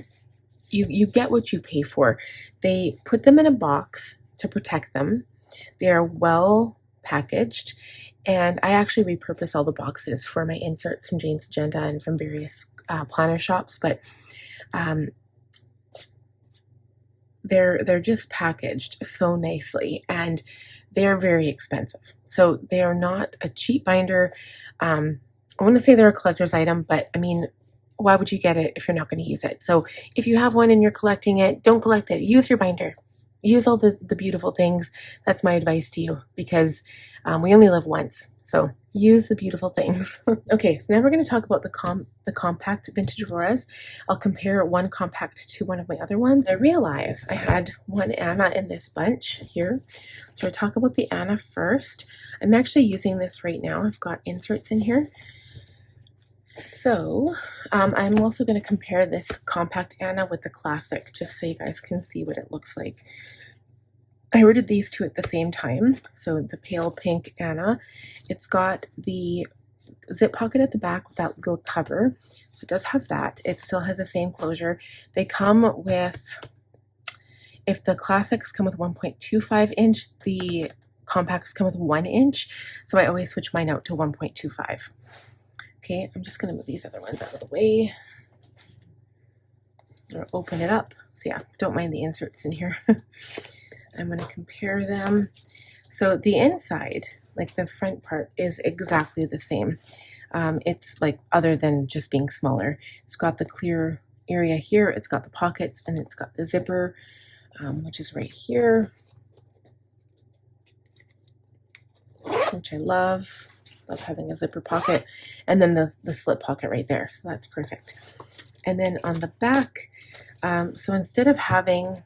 you get what you pay for. They put them in a box to protect them. They are well packaged, And I actually repurpose all the boxes for my inserts from Jane's Agenda and from various planner shops, but they're just packaged so nicely, and they're very expensive. So they are not a cheap binder. I want to say they're a collector's item, but I mean, why would you get it if you're not going to use it? So if you have one and you're collecting it, don't collect it. Use your binder. Use all the beautiful things. That's my advice to you, because we only live once. So use the beautiful things. Okay, so now we're going to talk about the compact vintage Auroras. I'll compare one compact to one of my other ones. I realized I had one Anna in this bunch here. So we'll talk about the Anna first. I'm actually using this right now. I've got inserts in here. So I'm also going to compare this compact Anna with the classic, just so you guys can see what it looks like. I ordered these two at the same time. So the pale pink Anna, it's got the zip pocket at the back with that little cover. So it does have that. It still has the same closure. They come with, if the classics come with 1.25 inch, the compacts come with 1 inch. So I always switch mine out to 1.25. Okay, I'm just going to move these other ones out of the way. Or open it up. So yeah, don't mind the inserts in here. I'm going to compare them. So the inside, like the front part, is exactly the same. It's like, other than just being smaller, it's got the clear area here, it's got the pockets, and it's got the zipper, which is right here, which I love. Love having a zipper pocket, and then the slip pocket right there. So that's perfect. And then on the back, so instead of having,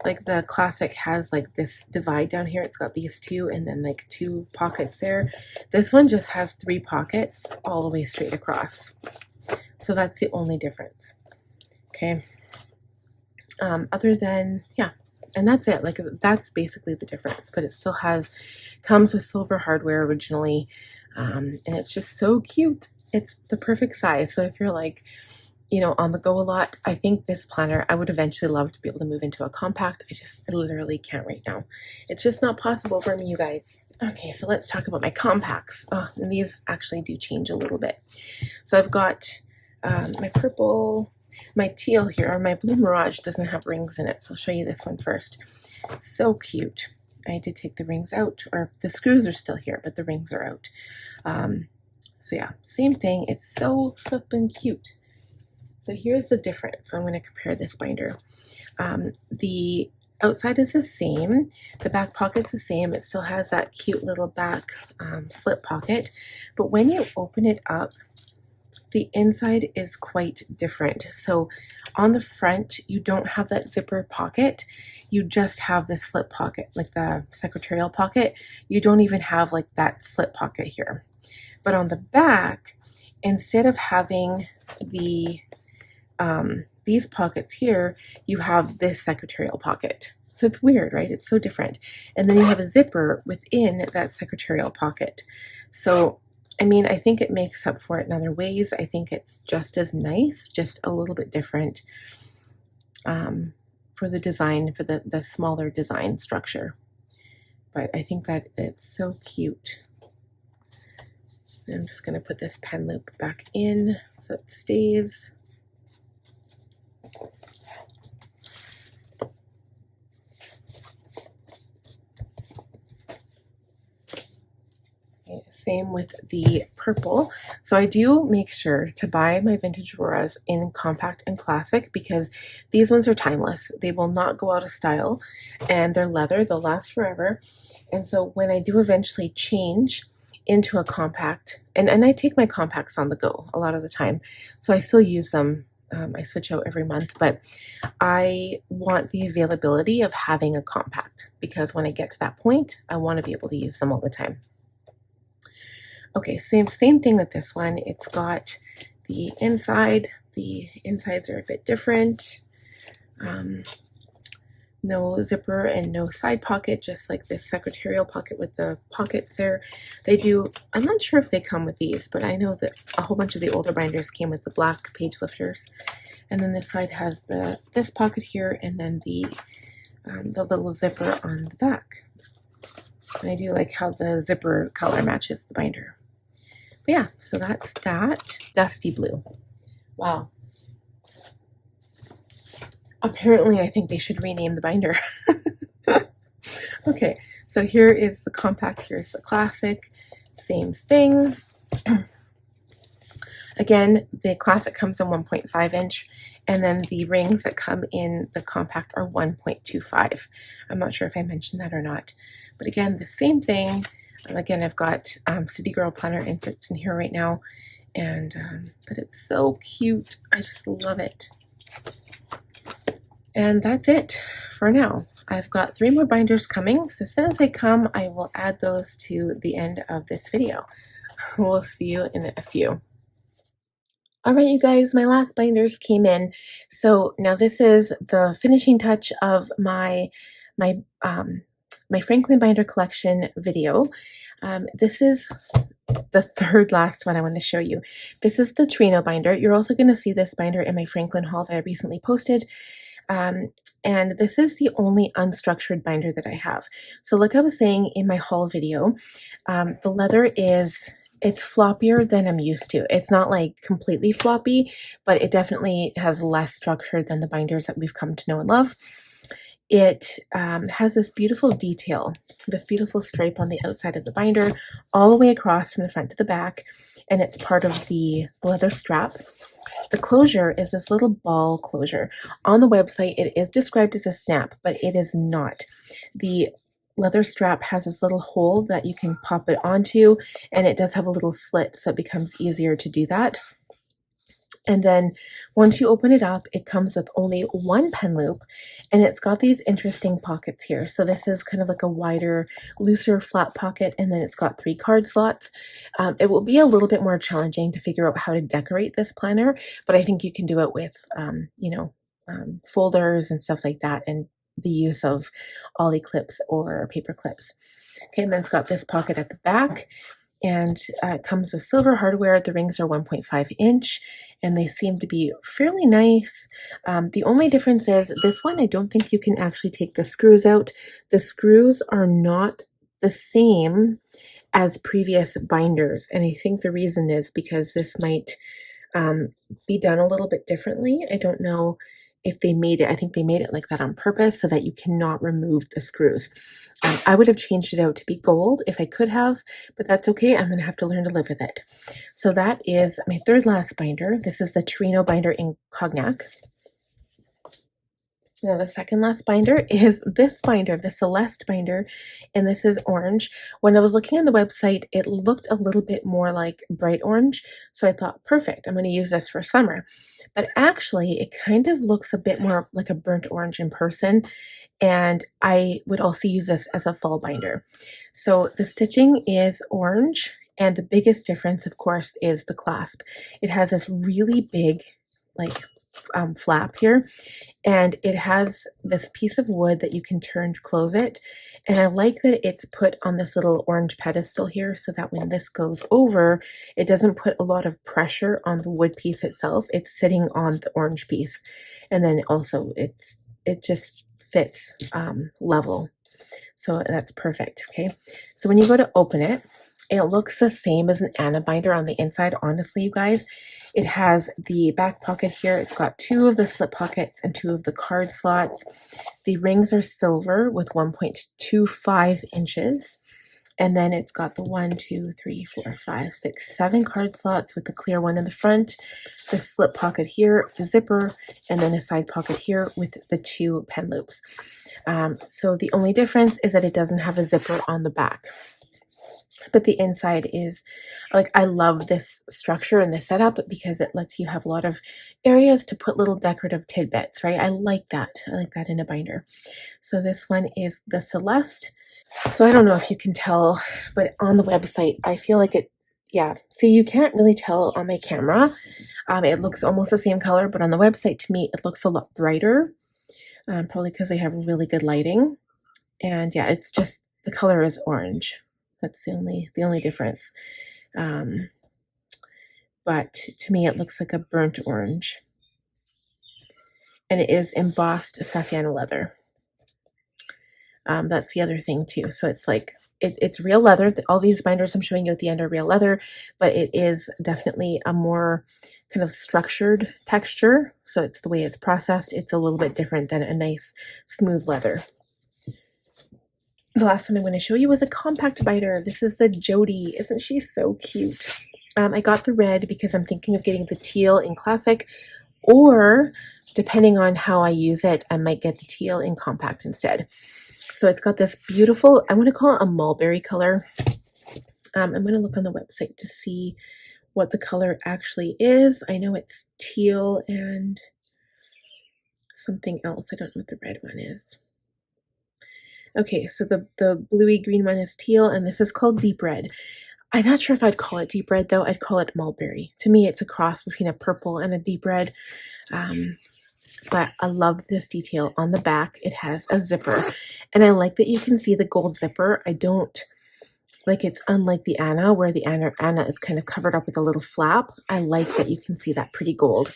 like the classic has like this divide down here, it's got these two and then like 2 pockets there. This one just has 3 pockets all the way straight across. So that's the only difference. Okay. Other than, yeah, and that's it. Like, that's basically the difference, but it still comes with silver hardware originally. And it's just so cute. It's the perfect size. So if you're like, you know, on the go a lot, I think this planner, I would eventually love to be able to move into a compact. I literally can't right now. It's just not possible for me, you guys. Okay, so let's talk about my compacts. Oh, and these actually do change a little bit. So I've got my purple, my teal here, or my blue Mirage doesn't have rings in it. So I'll show you this one first. So cute. I did take the rings out, or the screws are still here, but the rings are out. So yeah, same thing. It's so flippin' cute. So here's the difference. I'm going to compare this binder. The outside is the same. The back pocket's the same. It still has that cute little back slip pocket. But when you open it up, the inside is quite different. So on the front, you don't have that zipper pocket. You just have the slip pocket, like the secretarial pocket. You don't even have like that slip pocket here. But on the back, instead of having the these pockets here, you have this secretarial pocket. So it's weird, right? It's so different. And then you have a zipper within that secretarial pocket. So, I mean, I think it makes up for it in other ways. I think it's just as nice, just a little bit different for the design, for the smaller design structure. But I think that it's so cute. I'm just going to put this pen loop back in so it stays. Same with the purple. So I do make sure to buy my vintage Auroras in compact and classic, because these ones are timeless. They will not go out of style, and they're leather. They'll last forever. And so when I do eventually change into a compact, and I take my compacts on the go a lot of the time, so I still use them. I switch out every month, but I want the availability of having a compact, because when I get to that point, I want to be able to use them all the time. Okay, same thing with this one. It's got the inside. The insides are a bit different. No zipper and no side pocket, just like this secretarial pocket with the pockets there. They do, I'm not sure if they come with these, but I know that a whole bunch of the older binders came with the black page lifters. And then this side has this pocket here, and then the little zipper on the back. And I do like how the zipper color matches the binder. But yeah, so that's that. Dusty blue. Wow. Apparently, I think they should rename the binder. Okay, so here is the compact, here's the classic. Same thing. Again, the classic comes in 1.5 inch, and then the rings that come in the compact are 1.25. I'm not sure if I mentioned that or not. But again, the same thing. Again, I've got City Girl planner inserts in here right now, and but it's so cute. I just love it. And that's it for now. I've got 3 more binders coming, so as soon as they come, I will add those to the end of this video. We'll see you in a few. All right, you guys, my last binders came in. So now this is the finishing touch of my Franklin binder collection video. This is the third last one I want to show you. This is the Torrino binder. You're also going to see this binder in my Franklin haul that I recently posted. And this is the only unstructured binder that I have. So like I was saying in my haul video, the leather it's floppier than I'm used to. It's not like completely floppy, but it definitely has less structure than the binders that we've come to know and love. It has this beautiful detail, this beautiful stripe on the outside of the binder, all the way across from the front to the back, and it's part of the leather strap. The closure is this little ball closure. On the website, it is described as a snap, but it is not. The leather strap has this little hole that you can pop it onto, and it does have a little slit, so it becomes easier to do that. And then once you open it up, it comes with only 1 pen loop, and it's got these interesting pockets here. So this is kind of like a wider, looser, flat pocket, and then it's got 3 card slots. It will be a little bit more challenging to figure out how to decorate this planner, but I think you can do it with, folders and stuff like that, and the use of ollie clips or paper clips. Okay, and then it's got this pocket at the back, and it comes with silver hardware. The rings are 1.5 inch, and they seem to be fairly nice. The only difference is this one, I don't think you can actually take the screws out. The screws are not the same as previous binders, and I think the reason is because this might be done a little bit differently. I don't know if they made it. I think they made it like that on purpose so that you cannot remove the screws. I would have changed it out to be gold if I could have, but that's okay. I'm going to have to learn to live with it. So that is my third last binder. This is the Torrino binder in Cognac. Now the second last binder is this binder, the Celeste binder, and this is orange. When I was looking on the website, it looked a little bit more like bright orange, so I thought, perfect, I'm going to use this for summer. But actually, it kind of looks a bit more like a burnt orange in person, and I would also use this as a fall binder. So the stitching is orange, and the biggest difference, of course, is the clasp. It has this really big, like, flap here, and it has this piece of wood that you can turn to close it, and I like that it's put on this little orange pedestal here so that when this goes over, it doesn't put a lot of pressure on the wood piece itself. It's sitting on the orange piece, and then also it just fits level, so that's perfect. Okay, so when you go to open it, it looks the same as an Anna binder on the inside. Honestly, you guys, it has the back pocket here. It's got 2 of the slip pockets and 2 of the card slots. The rings are silver with 1.25 inches. And then it's got the 1, 2, 3, 4, 5, 6, 7 card slots with the clear one in the front, the slip pocket here, the zipper, and then a side pocket here with the 2 pen loops. So the only difference is that it doesn't have a zipper on the back. But the inside is, like, I love this structure and this setup because it lets you have a lot of areas to put little decorative tidbits, right? I like that. I like that in a binder. So this one is the Celeste. So I don't know if you can tell, but on the website, I feel like it, yeah. See, you can't really tell on my camera. It looks almost the same color, but on the website, to me, it looks a lot brighter, probably because they have really good lighting. And yeah, it's just, the color is orange. That's the only difference. But to me, it looks like a burnt orange. And it is embossed Saffiano leather. That's the other thing too. So it's like, it's real leather. All these binders I'm showing you at the end are real leather, but it is definitely a more kind of structured texture. So it's the way it's processed. It's a little bit different than a nice smooth leather. The last one I'm going to show you is a compact binder. This is the Jody. Isn't she so cute? I got the red because I'm thinking of getting the teal in classic, or depending on how I use it, I might get the teal in compact instead. So it's got this beautiful, I want to call it a mulberry color. I'm going to look on the website to see what the color actually is. I know it's teal and something else. I don't know what the red one is. Okay, so the bluey green one is teal, and this is called deep red. I'm not sure if I'd call it deep red though. I'd call it mulberry. To me, it's a cross between a purple and a deep red. But I love this detail on the back. It has a zipper, and I like that you can see the gold zipper. I don't like, it's unlike the Anna, where the Anna is kind of covered up with a little flap. I like that you can see that pretty gold.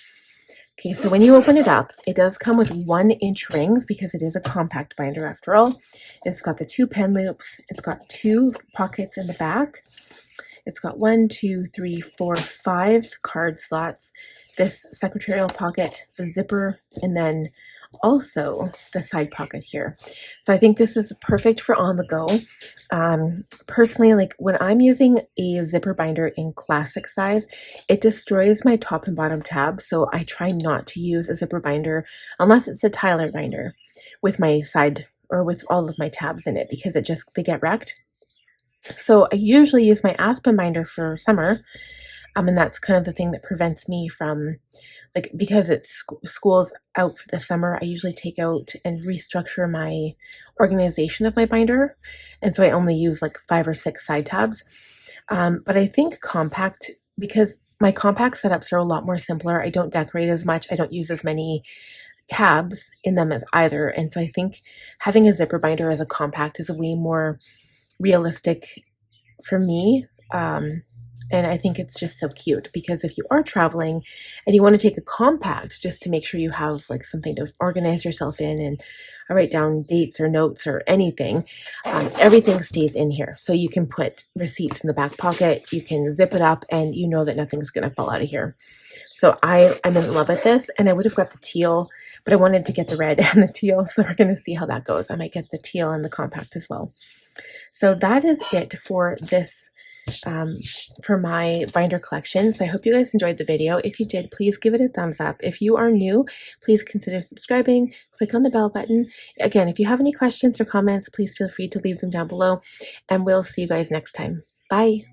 Okay, so when you open it up, it does come with 1-inch rings because it is a compact binder after all. It's got the 2 pen loops. It's got 2 pockets in the back. It's got 1, 2, 3, 4, 5 card slots, this secretarial pocket, the zipper, and then also the side pocket here. So I think this is perfect for on the go. Personally, like when I'm using a zipper binder in classic size, it destroys my top and bottom tabs. So I try not to use a zipper binder unless it's a Tyler binder with my side or with all of my tabs in it, because they get wrecked. So I usually use my Aspen binder for summer. And that's kind of the thing that prevents me from, like, because it's school's out for the summer, I usually take out and restructure my organization of my binder. And so I only use like 5 or 6 side tabs. But I think compact, because my compact setups are a lot more simpler. I don't decorate as much. I don't use as many tabs in them as either. And so I think having a zipper binder as a compact is a way more realistic for me. And I think it's just so cute, because if you are traveling and you want to take a compact just to make sure you have like something to organize yourself in and write down dates or notes or anything, everything stays in here. So you can put receipts in the back pocket, you can zip it up, and you know that nothing's going to fall out of here. So I'm in love with this, and I would have got the teal, but I wanted to get the red and the teal. So we're going to see how that goes. I might get the teal and the compact as well. So that is it for this for my binder collection. So I hope you guys enjoyed the video. If you did, please give it a thumbs up. If you are new, please consider subscribing, click on the bell button. Again, if you have any questions or comments, please feel free to leave them down below, and we'll see you guys next time. Bye.